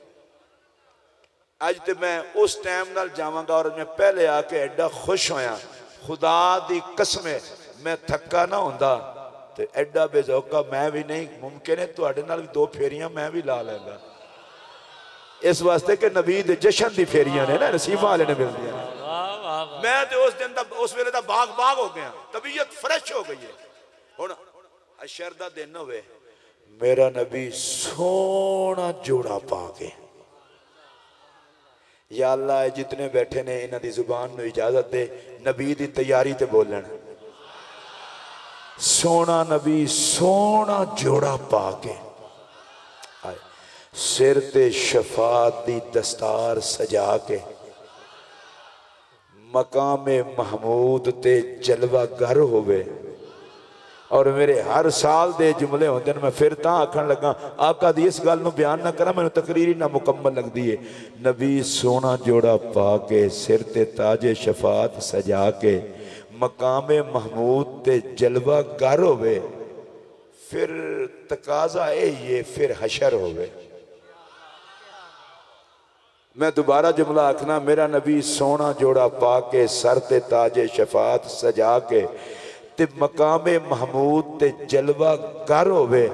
अज तो मैं उस टाइम नाल जावांगा और मैं पहले आके एडा खुश होया, खुदा दी कसम है मैं थक्का ना होंदा ते एडा बेजौका मैं भी नहीं। मुमकिन है तुहाडे नाल भी दो फेरियां मैं भी ला लैंगा, इस वास्ते कि नबी दे जशन दी फेरियां ने ना नसीबा वाले ने मिलदियां। मैं तो उस दिन दा उस वेले दा बाग बाग हो गया, तबीयत फ्रेश हो गई है। हुण अशर दा दिन होवे, मेरा नबी सोना जोड़ा पा के, या अल्लाह जितने बैठे ने इन्हां दी जुबान नू इजाजत दे नबी दी तैयारी ते बोलन। सोना नबी सोना जोड़ा पा के सिर ते शफात दी दस्तार सजा के मकामे महमूद ते जलवा घर होवे। और मेरे हर साल दे जुमले होंदे ने। मैं फिर तां आखण लगा आका दी इस गल नूं बयान ना करा, मैनूं तकरीर ही ना मुकम्मल लगदी है। नबी सोना जोड़ा पा के सिर ते ताजे शफात सजा के मकामे महमूद ते जलवा घर होवे। फिर तकाजा ये फिर हशर होवे। मैं दोबारा जुमला आखना, मेरा नबी सोना जोड़ा पा के सर ते ताजे शफात सजा के ते मकामे महमूद ते जलवा घर होवे,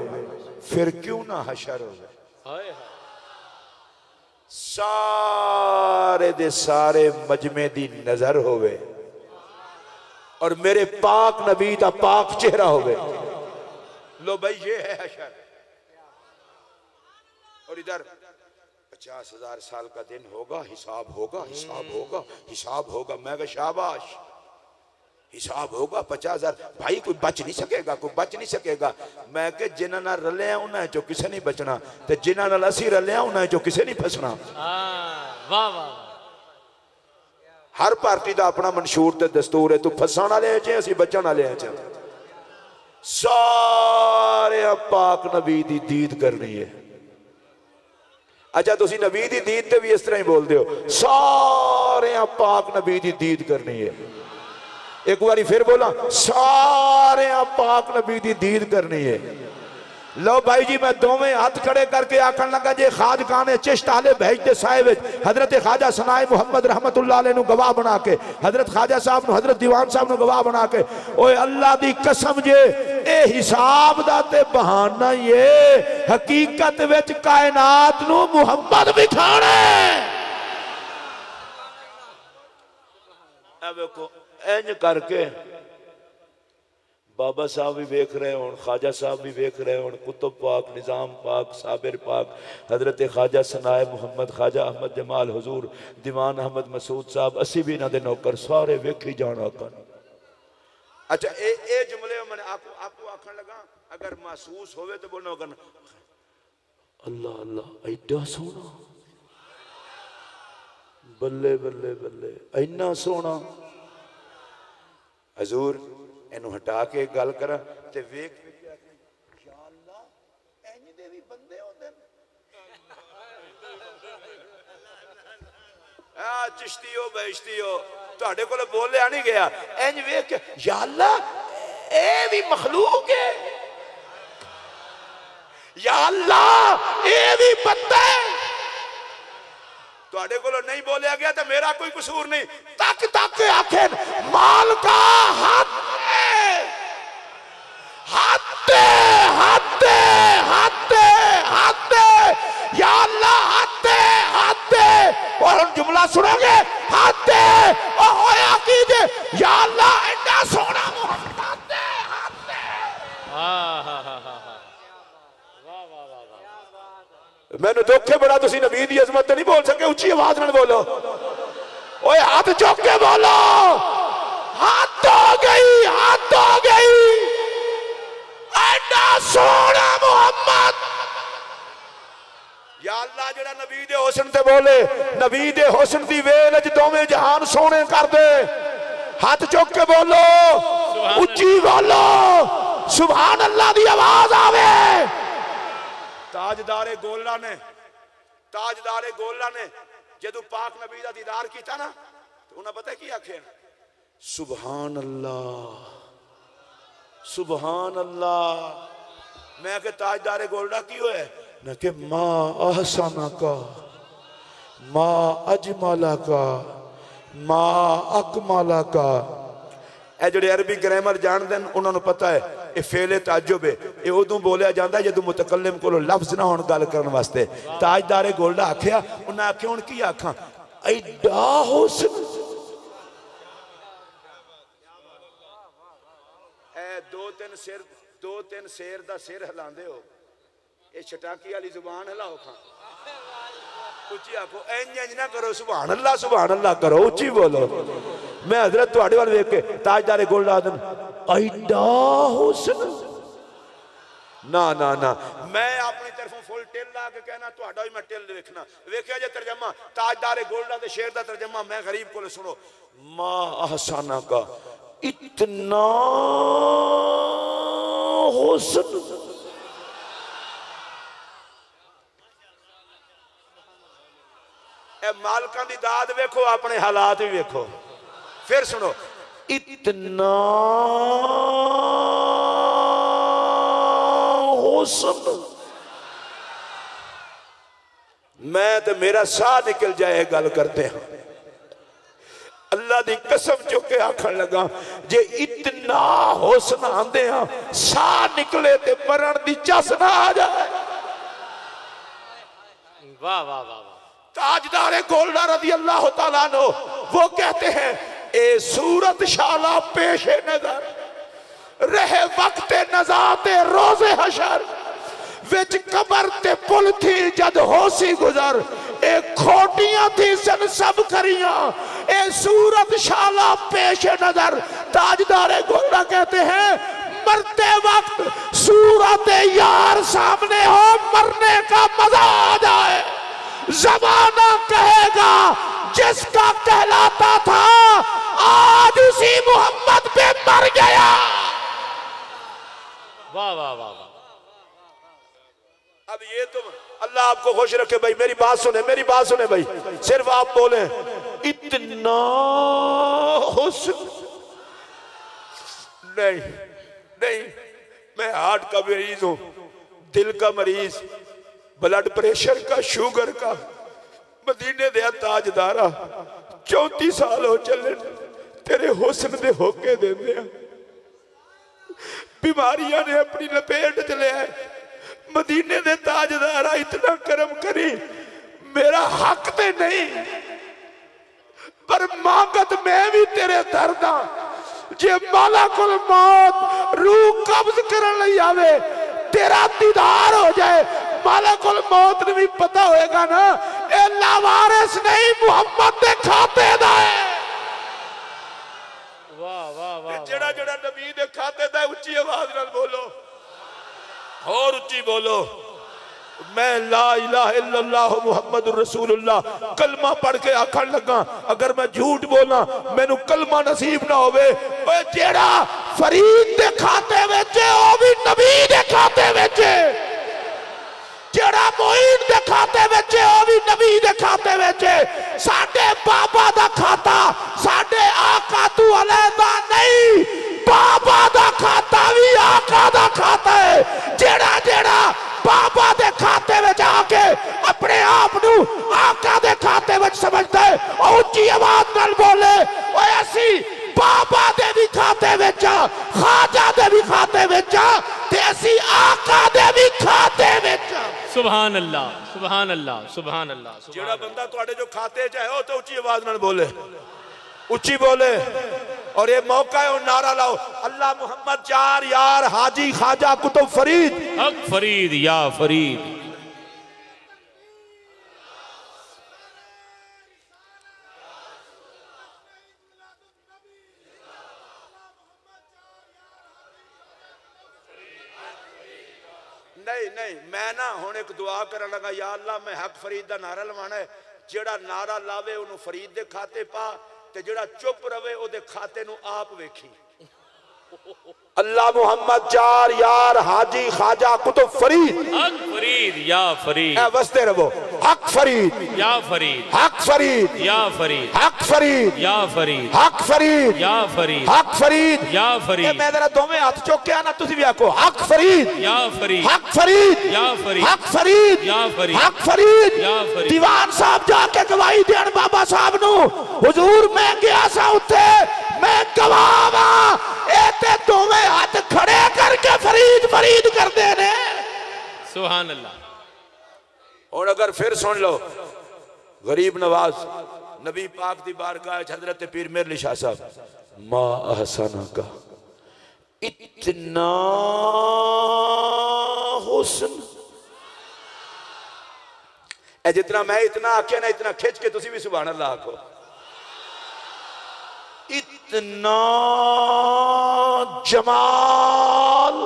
फिर क्यों ना हशर होवे। सारे दे सारे मजमे दी नजर होवे और मेरे पाक नबी दा पाक चेहरा होवे। लो भाई ये है हशर। और इधर 50,000 साल का दिन होगा, हिसाब होगा, हिसाब होगा, हिसाब होगा। मैं कहा शाबाश, हिसाब होगा 50,000। भाई कोई बच नहीं सकेगा, कोई बच नहीं सकेगा। मैं कि जिन्हां नाल रलिया उन्हां चों किसे नहीं बचना, ते जिन्हां नाल असीं रलिया उन्हां चों किसे नहीं फसना। वाह वाह। हर पार्टी का अपना मंशूर ते दस्तूर है। तू फसन वाले च, असीं बचन वाले च। सारे पाक नबी दी दीद करनी है। अच्छा तुसी नबी दी दीद ते भी इस तरह ही बोलते हो, सारे पाक नबी दी दीद करनी है। एक बारी फिर बोला, सारे पाक नबी दी दीद करनी है। लो भाई जी, मैं दोवें हाथ खड़े करके आखन लगा जे खाजकाने चिश्त आले भेजते साहिब हजरत ख्वाजा सनाए मुहम्मद रहमतुल्लाह अलैह नु गवाह बना के, हजरत ख्वाजा साहब नु, हजरत दीवान साहब नु गवाह बना के, ओए अल्लाह दी कसम जे ए हिसाब दा ते बहाना ही है, हकीकत विच कायनात नु मुहम्मद बिठाना है। देखो इंज करके बाबा साहब भी वेख रहे हो, ख्वाजा साहब भी वेख रहे हो, कुतुब पाक, निज़ाम पाक, साबिर पाक, हजरत ख्वाजा सनाए मुहम्मद, ख्वाजा अहमद जमाल हुजूर, दीवान अहमद मसूद साहब, असी भी इन्हां दे नौकर सारे वेखी जाना कर। अच्छा ए जुमले मैंने आपको आखन लगा, अगर महसूस होवे तो बोलना करना, अल्लाह अल्लाह एडा सोना, बल्ले बल्ले बल्ले इन्ना सोना। हजूर इनू हटा के गल करा ते वेख या अल्लाह इंज दे भी बंदे होंदे ने। आ चिश्तियो बेइश्तियो तुहाडे कोल बोलिया नहीं गया। इंज वेख के या अल्लाह ए भी मखलूक है, या अल्लाह ए भी बंदा है। तुहाडे कोल नहीं बोलिया गया तो मेरा कोई कसूर नहीं। तक तक आखे माल का हाथ हाथे हाथे हाथे हाथे या अल्लाह हाथे हाथे। और हम जुमला सुनोगे हाथे और होया कीजिए या अल्लाह एडा सोना मोहम्मद हाथे हाथे। मैंने दुख है बड़ा, तुसी नबी दी अजमत नहीं बोल सके, उच्ची आवाज में बोलो। ओए हाथ चौक के बोलो, हाथ हो गई, हाथ हो गई एडा सोना मोहम्मद। या अल्लाह जेड़ा नबी दे हुस्न ते बोले, नबी दे हुस्न दी वेल च दोवें जहान सोने कर दे। हाथ चौक के बोलो, उच्ची बोलो, सुभान अल्लाह दी आवाज आवे। ताजदारे गोला ने, ताजदारे गोला ने जदू पाक नबी दा दीदार किया ना तो उन्हें पता की आखे, सुभान अल्लाह सुभान अल्लाह। मैं के ताजदारे गोल्डा की होए ना कि माँ अहसाना का, माँ अजमाला का, माँ अकमाला का। ए जोड़े अरबी ग्रामर जानते हैं उन्होंने पता है ये फेले ताजुब है, ये उदों बोलिया जाता है जो मुतकल्लिम को लफ्ज ना होने गल करने वास्ते। ताजदारे गोल्डा आख्या, उन्हें आख्या हुण की आखा एडा हुस्न। दो तीन शेर दा सिर हिलांदे हो, ये छटाकी वाली जुबान हिलाओ खा, उच्ची आखो, इंज इंज ना करो, सुभान अल्लाह करो, उच्ची बोलो। मैं हजरत तुहाडे वाल वेख के ताजदारे गोल्डा आदन एडा हुस्न ना ना ना। मैं अपनी तरफों फुल टिल ला के कहना, तुहाडा भी मैं टिल देखना। वेखिया जे तर्जमा ताजदारे गोल्डा दे शेर दा तर्जमा मैं गरीब को सुनो, माँ अहसाना का इतना हुस्न। ए मालकां दी दाद वेखो, अपने हालात भी वेखो। फिर सुनो, इतना हुस्न मैं तो मेरा साह निकल जाए गल करते हैं। अल्लाह दी कसम चुके आखन लगा, जे इतना हुस्न आंदे हां साह निकले ते मरण दी चस ना आ जाए। वाह वाह वाह। ताजदारे गोल्डा रज़ी अल्लाह तआला अन्हु वो कहते हैं, ए सूरत शाला पेशे नजर रहे वक्त नजाते रोजे हशर विच कबर ते पुल थी जद होसी गुजर, ए खोटियां थी सन सब करियां ए सूरत शाला पेश नजर ताजदारे गोल्डा कहते हैं मरते वक्त सूरत यार सामने हो मरने का मजा आ जाए। ज़माना कहेगा जिसका कहलाता था आज उसी मोहम्मद पे मर गया। वाह वाह वाह वाह। अब ये तो अल्लाह आपको खुश रखे भाई, मेरी बात सुने, मेरी बात सुने भाई, सिर्फ आप बोले इतना हुस्न। नहीं नहीं, मैं हार्ट का मरीज हूं, दिल का मरीज, ब्लड प्रेशर का, शुगर का। मदीने दे ताजदारा 34 साल हो चले तेरे हुस्न दे होके देंदे, बीमारियां ने अपनी लपेट च लिया। मदीने दे ताजदारा इतना करम करी, मेरा हक ते नहीं पर मांगत मैं भी तेरे दर्द जे मालाकुल मौत रूह कब्ज करन लई आवे तेरा दीदार हो जाए, मालाकुल मौत ने भी पता होएगा ना ए लावारिस नहीं मुहम्मद दे खाते दा है। वाह वाह वाह। जेड़ा जेड़ा नबी दे खाते दा, उच्ची आवाज नाल बोलो और उच्ची बोलो, मैं ला इलाहा इल्लल्लाह मुहम्मदुर रसूलुल्लाह कलमा पढ़ के आखन लगा, अगर मैं झूठ बोला मैनू कलमा नसीब ना होवे। ओए जेड़ा फरीद दे खाते विच ओ भी नबी दे खाते विच, जेड़ा मोइन दे खाते विच ओ भी नबी दे खाते विच। साडे बाबा दा खाता साडे आका तू अलैदा नहीं, बाबा दा खाता भी आका दा खाता है। जेड़ा जेड़ा बाबा दे खाते में जाके अपने आप नू आका दे खाते में समझता है और उच्ची आवाज नाल बोले ओए असी बाबा दे भी खाते में जा, ख्वाजा दे भी खाते में जा, ते असी आका दे भी खाते में जा। सुभान अल्लाह सुभान अल्लाह सुभान अल्लाह। जेड़ा बंदा तुहाडे जो खाते च है ओ तो उच्ची आवाज नाल बोले, उच्ची बोले। और ये मौका है, नारा लाओ अल्लाह मोहम्मद चार यार हाजी ख्वाजा कुतुब फरीद, हक फरीद या फरीद। नहीं नहीं, मैं ना हुण एक दुआ करन लगा, या अल्लाह मैं हक फरीद दा नारा लवाना है, जेड़ा नारा लावे उन्होंने फरीद दे खाते पा, ते जेड़ा चुप रवे ओदे खाते नु आप वेखी। अल्लाह मोहम्मद चार यार हाजी ख्वाजा कुतुब फरीद, हक फरीद या फरीद। बसते रहो, हक फरीद या फरीद, हक फरीद या फरीद, हक फरीद या फरीद, हक फरीद या फरीद, हक फरीद या फरीद। मैं जरा दोवें हाथ चुक्या ना, तुसी भी आखो हक फरीद या फरीद, हक फरीद या फरीद, हक फरीद या फरीद, हक फरीद या फरीद। दीवान साहब जाके गवाही देन बाबा साहब नु, हुजूर मैं गया सा उत्थे, मैं गवाह ए ते दोवें हाथ खड़े करके फरीद फरीद करते ने। सुभान अल्लाह। और अगर फिर सुन लो, गरीब नवाज नबी पाक दी बारगाह हजरत पीर मेर अली शाह साहब, मा अहसना का इतना हुस्न, ए जितना मैं इतना आखे ना, इतना खिंच के तुसी भी सुभान अल्लाह आखो। इतना जमाल,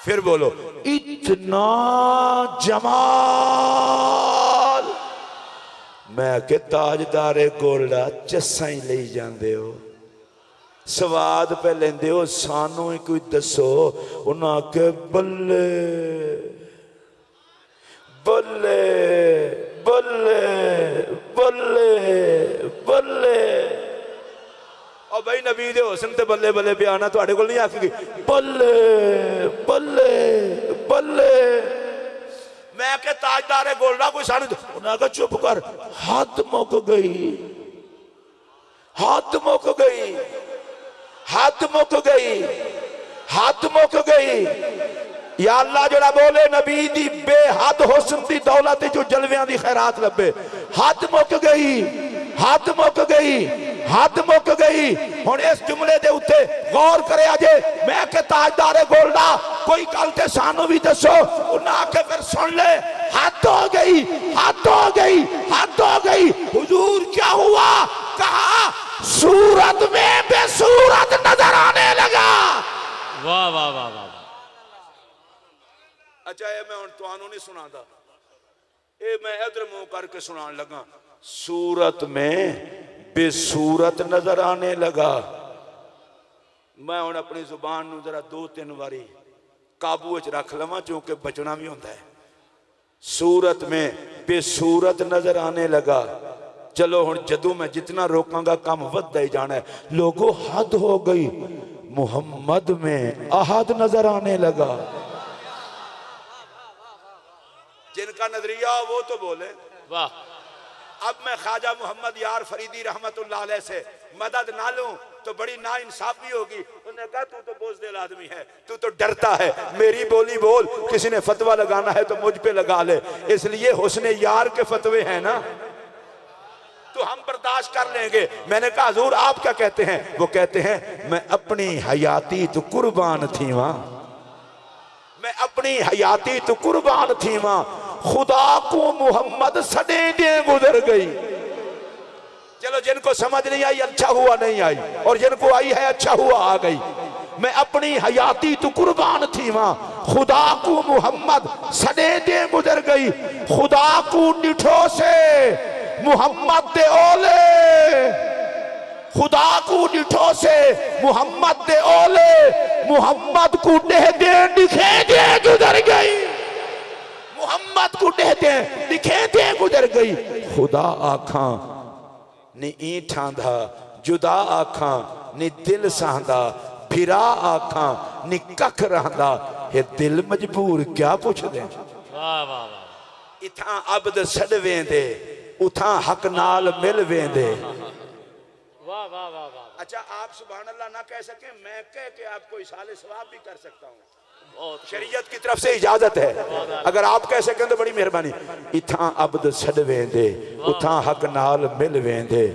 फिर बोलो इतना जमाल। मैं के ताजदारे गोल्डा चस्सा ही ले जाते हो, स्वाद पे लेंदे हो, सानू ही कोई दसो। उन्हें आखे बल्ले बल्ले बल्ले बल्ले बल्ले। और भाई नबी दे हुस्न ते बल्ले बल्ले पे आना तुहाडे कोल नहीं आखेगी, बल्ले बल्ले बल्ले। मैं के ताजदारे गोल्डा कोई सानू, उन्हें आखा चुप कर, हद मुक गई, हद मुक गई, हद मुक गई, हद मुक गई। या अल्लाह जड़ा बोले नबी दी बेहद हुस्न दी दौलत जो जलवियां दी खैरात लबे, हद मुक गई, हद मुक गई, हद मुक गई। हुण इस जुमले दे उत्ते गौर करे अजे, मैं के ताजदारे गोल्डा कोई गल ते सानू भी दसो। उन्हें आके फिर सुन ले, हद हो गई, हद हो गई, हद हो गई। हुजूर क्या हुआ? कहा सूरत में बेसूरत नजर आने लगा। वाह वाह वाह वाह। अच्छा ये मैं हुण तुहानू नहीं सुनादा, ये मैं इधर मुंह करके सुनान लगा। सूरत में बेसूरत नजर आने लगा। मैं हुण अपनी जुबान नू जरा 2-3 बारी काबू च रख लवां, क्योंकि बचना भी होता है। सूरत में बेसूरत नजर आने लगा। चलो हुण जदों मैं जितना रोकांगा काम वधदा ही जाना है। लोगों हद हो गई, मुहम्मद में अहद नजर आने लगा। जिनका नजरिया हो वो तो बोले वाह। अब मैं ख्वाजा मोहम्मद यार फरीदी रहमतुल्लाह अलैह से मदद ना लूं तो बड़ी नाइंसाफी होगी। उन्होंने कहा तू तो बोझदिल आदमी है, तू तो डरता है, मेरी बोली बोल, किसी ने फतवा लगाना है तो मुझ पे लगा ले, इसलिए हुस्ने यार के फतवे हैं ना तो हम बर्दाश्त कर लेंगे। मैंने कहा हुजूर आप क्या कहते हैं? वो कहते हैं मैं अपनी हयाती तो कुर्बान थी वहां, मैं अपनी हयाती तो कुर्बान थी वहां, खुदा को मोहम्मद सदे दे गुजर गई। चलो जिनको समझ नहीं आई अच्छा हुआ नहीं आई, और जिनको आई है अच्छा हुआ आ गई। मैं अपनी हयाती तो कुर्बान थी वहां, खुदा को मोहम्मद सदे दे गुजर गई। खुदा को डिठो से मोहम्मद दे ओले, खुदा को डिठो से मोहम्मद दे ओले, मोहम्मद को डेह दे दिखे दे गुजर गई। मोहम्मद को डेह दे दिखे दे गुजर गई। खुदा आखा नी ईठांदा, जुदा आखा नी दिल सहंदा, फिरा आखा नी कख रहंदा, ये दिल मजबूर क्या पूछ दे। वाह वाह वाह। इथा अब्द सड़ वेंदे, उथा हक नाल मिल वेंदे। वाह वाह वाह वाह। अच्छा आप सुभान अल्लाह ना कह सके, मैं कह के आपको इसाले सवाब भी कर सकता हूँ, शरीयत की तरफ से इजाजत है। अगर आप कह सकें तो बड़ी मेहरबानी। इथा अब्द सड़ वेंदे, उथा हक नाल मिल वेंदे,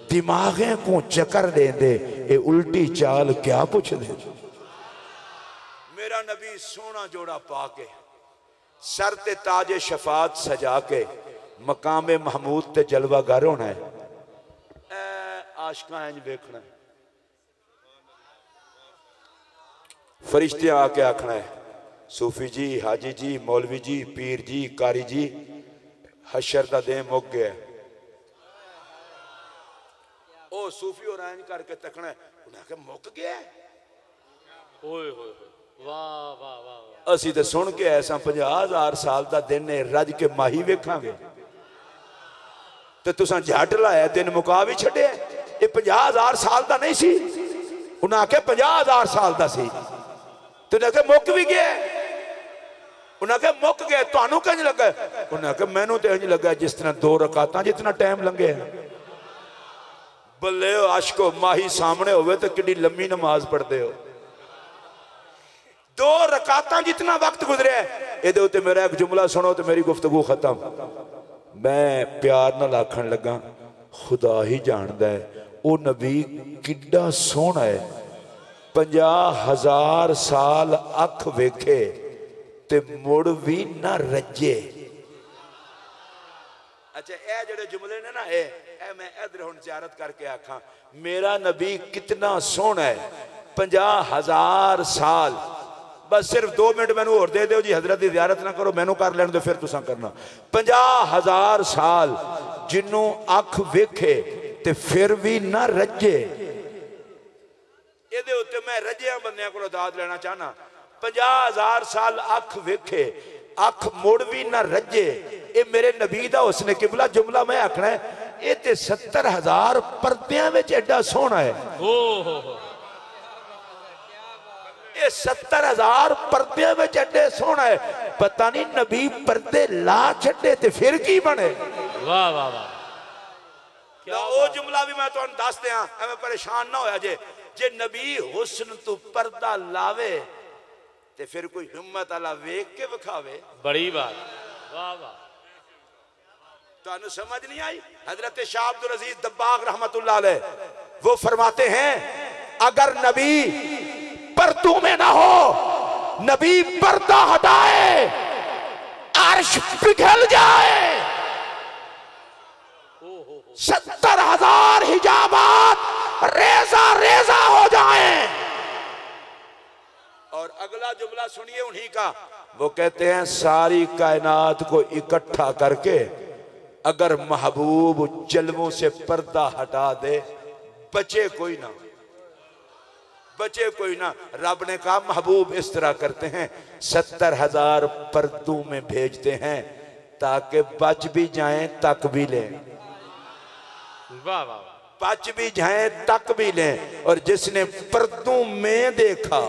दिमागे को चकर देंदे, ये उल्टी चाल क्या पूछ दे। मेरा नबी सोना जोड़ा पाके, सर ते ताजे शफात सजा के, मकामे महमूद ते जलवा गर होना है। आशिकां इंज वेखना है, फरिश्ते आके आखना है सूफी जी, हाजी जी, मौलवी जी, पीर जी, कारी जी, हशर दा दे मुक गया। ओ सूफी और इंज करके तकना है, उन्हें आखे मुक गया। ओए होए वाह वाह वाह। असी तो सुन के ऐसा 50,000 साल का दिन है, रज के माही वेखांगे तो तुसां झट लाया दिन मुका भी छड़े। ये 50,000 साल का नहीं सी, उन्हें आखे 50,000 साल का सी, तो आखे मुक भी गया। उन्हें आखे मुक गया, तुहानू किंज लगा? उन्हें आखे मैनू तो इंज लगा जिस तरह 2 रकातां जितना टाइम लंघे। बल्ले आशको, माही सामने होवे तो किड्डी लम्मी नमाज पढ़ते हो। 2 रकातां जितना वक्त गुजरे। इहदे उत्ते मेरा एक जुमला सुनो तो मेरी गुफ्तगू खत्म। मैं प्यार नाल आखण लगा, खुदा ही जानदा है वो नबी किड्डा सोहना है। 50,000 साल अख वेखे ते मुड़ भी ना रजे। अच्छा ये जेडे जुमले ने ना, ए मैं इधर हुण ज़ियारत करके आखा, मेरा नबी कितना सोहना है। 50,000 साल, बस सिर्फ 2 मिनट मैनू होर दे दो जी, हजरत की ज़ियारत ना करो, मैनू कर लैण दो फिर तुसां करना। 50,000 साल जिन्नू अख वेखे ते फिर भी ना रजे। ਇਹਦੇ ਉੱਤੇ मैं रजिया बंदियां को दाद लेना चाहना। 50,000 साल अख वेखे, अख मुड़ भी ना रजे। ये मेरे नबी दा हुस्न किबला जुमला मैं आखना है, ये ते 70,000 पर्दियां विच एडा सोहना है। ये 70,000 पर्दियां विच एडे सोहना है। पता नहीं नबी पर्दे ला छड्डे ते फिर की बने। वाह वाह वाह। वो जुमला भी मैं तुहानू दस दियां, एवें परेशान ना होया जे। जे नबी हुस्न तू पर्दा लावे ते फिर कोई हिम्मत वाला वेख के विखावे। बड़ी बात। वाह वाह। तुहानू समझ नहीं आई? हजरत शाह अब्दुल अजीज दब्बाग रहमतुल्लाह अलैह वो फरमाते हैं, अगर नबी पर्दों में ना हो, नबी पर्दा हटाए अर्श पिघल जाए, 70,000 हिजाबात रेजा रेजा हो जाएं। और अगला जुमला सुनिए उन्हीं का, वो कहते हैं सारी कायनात को इकट्ठा करके अगर महबूब जलवों से पर्दा हटा दे, बचे कोई ना, बचे कोई ना। रब ने कहा महबूब इस तरह करते हैं, 70,000 पर्दों में भेजते हैं ताकि बच भी जाएं तक भी लें, वाह वाह, बच भी जाएं तक भी लें। और जिसने पर्दों में देखा,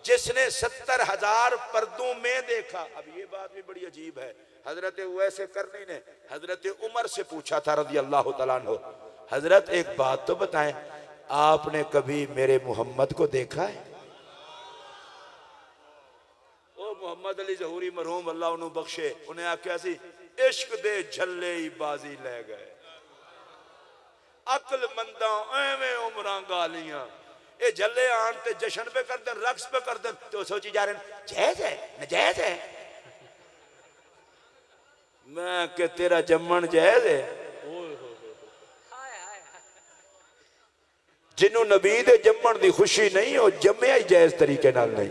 जिसने 70,000 पर्दों में देखा। अब ये बात भी बड़ी अजीब है, हजरत उवैस करनी ने हजरत उमर से पूछा था रज़ी अल्लाह तआला अन्हु, हजरत एक बात तो बताएं, आपने कभी मेरे मोहम्मद को देखा है? ओ मोहम्मद अली ज़हूरी मरहूम अल्लाह उन्हें बख्शे, उन्हें आख्या सी इश्क दे झल्ले ही बाजी ले गए, अकलमंदा एवें उमरां गालियां, ये झल्ले आन ते जश्न पे कर दें, रक्स पे कर दें, तो सोची जा रहे हैं जायज है नजायज है। मैं के तेरा जम्मन जायज है, जिन्हों नबी दे जम्मन दी खुशी नहीं हो जम्मिया ही जायज तरीके नाल नहीं।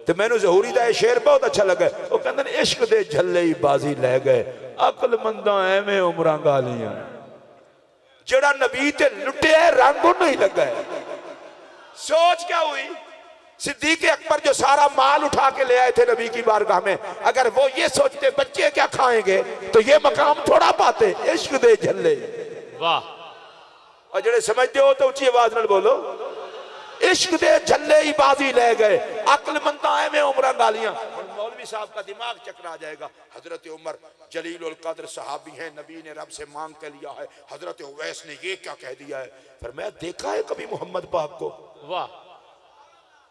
तो मैनू ज़हूरी दा शेर बहुत अच्छा लगा, वो कहंदे इश्क दे झल्ले ही बाजी ले गए, अकलमंदा एवें उमरां गालियां। जड़ा नबी ते लुटिया रंग नहीं लगा है। सोच क्या हुई, सिद्दीक अकबर जो सारा माल उठा के ले आए थे नबी की बारगाह में, अगर वो ये सोचते बच्चे क्या खाएंगे तो ये मकाम थोड़ा पाते। इश्क दे झल्ले, वाह। और जड़े समझते हो तो ऊंची आवाज नाल बोलो, इश्क दे झल्ले ही बाजी ले गए, अक्लमंदा में उमरां गालियां। मौलवी साहब का दिमाग चकरा जाएगा। हजरत उमर जलीलुल कद्र सहाबी हैं, नबी ने रब से मांग के लिया है, हजरत उवैस ने ये क्या कह दिया है? फिर मैं देखा है कभी मोहम्मद पाक को? वाह।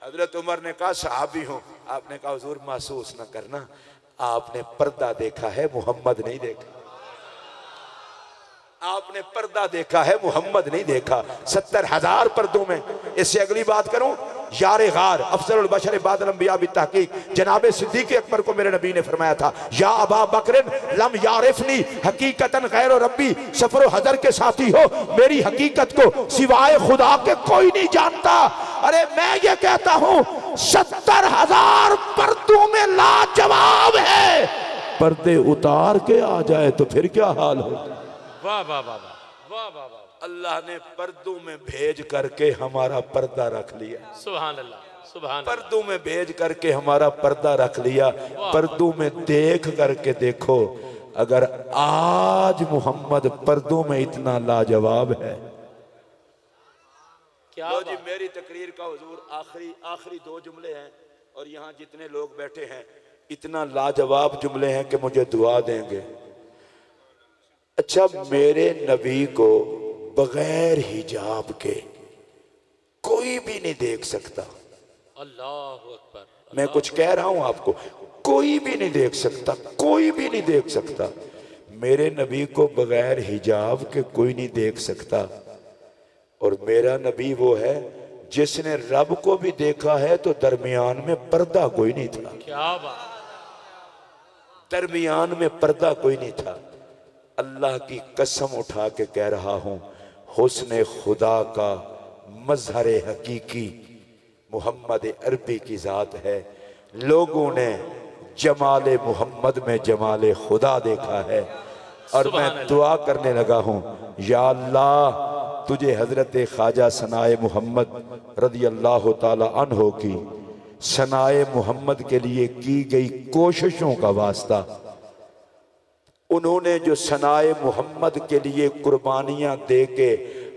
हजरत उमर ने कहा सहाबी हूं। आपने कहा हुजूर महसूस न करना, आपने पर्दा देखा है, मोहम्मद नहीं देखा। आपने पर्दा देखा है, मोहम्मद नहीं देखा। 70,000 पर्दों में। इससे अगली बात करूं, यारे गार अफजलुल बशर बादल अंबिया बित्तहकीक जनाब सिद्दीक अकबर को मेरे नबी ने फरमाया था, या अबा बकर लम यारिफनी हकीकतन गैर रब्बी, सफर हजर के साथी हो, मेरी हकीकत को सिवाय खुदा के कोई नहीं जानता। अरे मैं ये कहता हूं 70,000 पर्दों में लाजवाब है, पर्दे उतार के आ जाए तो फिर क्या हाल हो। वाह वाह वाह वाह वाह वाह। अल्लाह ने पर्दों में भेज करके हमारा पर्दा रख लिया। सुभान अल्लाह, सुभान। पर्दों में भेज करके हमारा पर्दा रख लिया। पर्दों में देख करके देखो, अगर आज मोहम्मद पर्दों में इतना लाजवाब है, क्या लो जी मेरी तकरीर का हुजूर आखिरी 2 जुमले हैं, और यहाँ जितने लोग बैठे हैं इतना लाजवाब जुमले हैं कि मुझे दुआ देंगे। अच्छा, मेरे नबी को बगैर हिजाब के कोई भी नहीं देख सकता। अल्लाहु अकबर। मैं कुछ कह रहा हूं आपको, कोई भी नहीं देख सकता, कोई भी नहीं देख सकता। मेरे नबी को बगैर हिजाब के कोई नहीं देख सकता। और मेरा नबी वो है जिसने रब को भी देखा है तो दरमियान में पर्दा कोई नहीं था। क्या बात। दरमियान में पर्दा कोई नहीं था। अल्लाह की कसम उठा के कह रहा हूं, हुस्न खुदा का मजहर हकीकी मोहम्मद अरबी की जात है। लोगों ने जमाले मोहम्मद में जमाले खुदा देखा है। और मैं दुआ करने लगा हूं, या अल्लाह तुझे हजरत ख्वाजा सनाए मोहम्मद रज़ी अल्लाह ताला अन्हो की सनाए मोहम्मद के लिए की गई कोशिशों का वास्ता, उन्होंने जो सनाए मोहम्मद के लिए कुर्बानियां दे के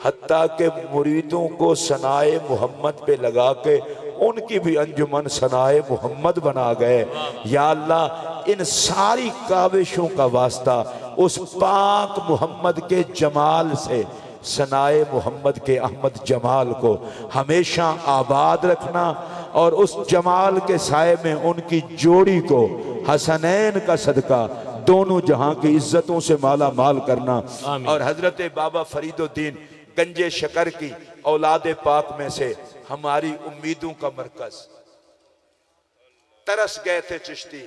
हत्ता के मुरीदों को सनाए मोहम्मद पे लगा के उनकी भी अंजुमन सनाए मोहम्मद बना गए। या अल्लाह इन सारी काविशों का वास्ता उस पाक मोहम्मद के जमाल से सनाए मोहम्मद के अहमद जमाल को हमेशा आबाद रखना, और उस जमाल के साए में उनकी जोड़ी को हसनैन का सदका दोनों जहां की इज्जतों से माला माल करना। और हजरत बाबा फरीदुद्दीन गंजे शकर की औलाद पाक में से हमारी उम्मीदों का मरकज। तरस गए थे चिश्ती,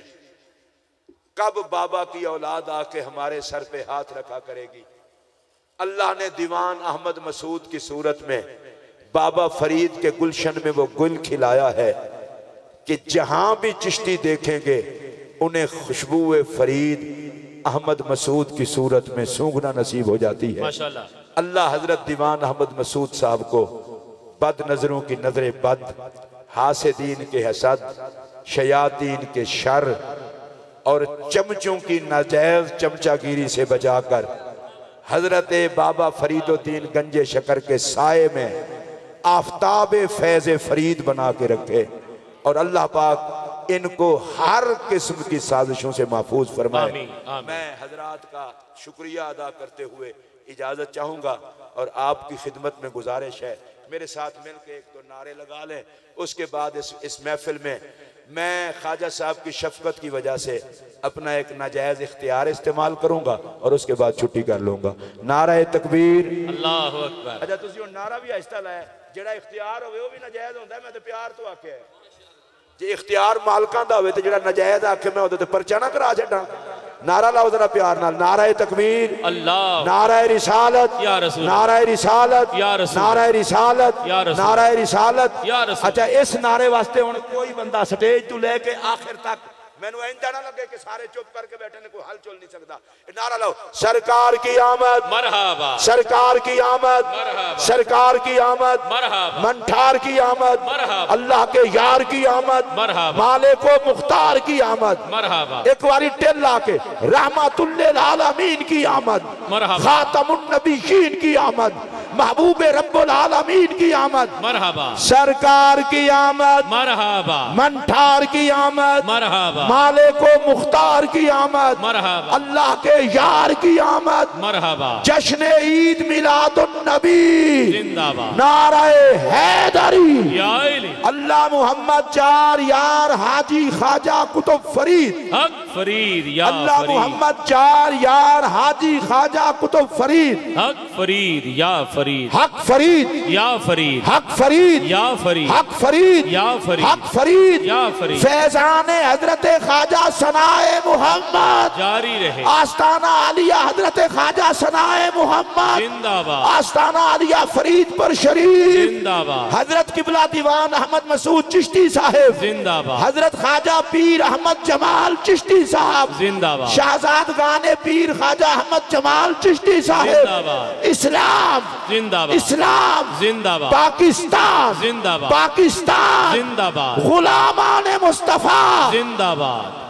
कब बाबा की औलाद आके हमारे सर पे हाथ रखा करेगी। अल्लाह ने दीवान अहमद मसूद की सूरत में बाबा फरीद के गुलशन में वो गुल खिलाया है कि जहां भी चिश्ती देखेंगे उन्हें खुशबू फरीद अहमद मसूद की सूरत में सूंघना नसीब हो जाती है। माशाअल्लाह। अल्लाह हजरत दीवान अहमद मसूद साहब को बद नजरों की नजरे बद, हासिदीन के हसद, शयातीन के शर और चमचों की नाजायज चमचागिरी से बचाकर हजरत बाबा फरीदुद्दीन गंजे शकर के साए में आफताब फैज फरीद बना के रखे और अल्लाह पाक इनको हर किस्म की साजिशों से महफूज फरमाए। मैं हजरात का शुक्रिया अदा करते हुए इजाजत चाहूंगा और आपकी खिदमत में गुजारिश है मेरे साथ मिलकर एक दो नारे लगा लें। उसके बाद इस महफिल में मैं ख्वाजा साहब की शफकत की वजह से अपना एक नाजायज इख्तियार इस्तेमाल करूंगा और उसके बाद छुट्टी कर लूंगा। नारा तकबीर, अल्लाहु अकबर। अच्छा तुसी नारा भी आहिस्ता लाया, जेड़ा इख्तियार होवे वो भी नाजायज होंदा है। मैं तो प्यार तो आख्या है जे इख्तियार मालकां दा होवे ते जेड़ा नाजायज आखे मैं ओदे ते पर्चा ना करा छड्डां। नारा लाओ जरा प्यार नाल, नारा तकबीर, अल्लाह, नारा रिसालत या रसूल, नारा रिसालत, या रसूल, नारा रिसालत, या रसूल, नारा रिसालत, या रसूल। अच्छा इस नारे वास्ते हुण कोई बंदा स्टेज तो लेके आखिर तक मैनू इंजा ना लगे कि सारे चुप करके बैठे ने, कोई हल चुल नहीं सकता। नारा लाओ, सरकार की आमद मरहबा, सरकार की आमद मरहबा, सरकार की आमद मरहबा, मंठार की आमद मरहबा, अल्लाह के यार की आमद मरहबा, मालिक व मुख्तार की आमद मरहबा, एक बारी टेल लाके रहमतुल्लिल आलमीन की आमद, मरहबा, खातमुन नबीयीन की आमद, महबूब रब्बुल आलमीन की आमद, मरहबा, सरकार की आमद, मरहबा, मंठार की आमद, मरहबा, मालिक व मुख्तार की आमद, मरहबा, अल्लाह के यार की आमद, मरहबा, जश्न ईद मिलादुन नबी जिंदाबाद, नाराए हैदरी, या इली, अल्लाह मुहम्मद चार यार हाजी ख्वाजा कुतुब फरीद, हक फरीद, या अल्लाह फरीद, मुहम्मद चार यार हाजी ख्वाजा कुतुब फरीद, हक फरीद, या फरीद, हक फरीद, या फरीद, हक फरीद, या फरीद, हक फरीद, या फरीद, हक फरीद, या फरीद, फैजान हजरत ख्वाजा सनाए मोहम्मद जारी रहे, आस्ताना आलिया हजरत ख्वाजा सनाए मोहम्मद जिंदाबाद, आस्ताना आलिया फरीद पर शरीफ जिंदाबाद, हजरत किबला दीवान अहमद मसूद चिश्ती साहिब जिंदाबाद, हजरत ख्वाजा पीर अहमद जमाल चिश्ती साहब जिंदाबाद, शहजाद गाने पीर ख्वाजा अहमद जमाल चिश्ती साहिब, जिंदाबाद, इस्लाम जिंदाबाद, इस्लाम जिंदाबाद, पाकिस्तान जिंदाबाद, पाकिस्तान जिंदाबाद, गुलामान मुस्तफा जिंदाबाद,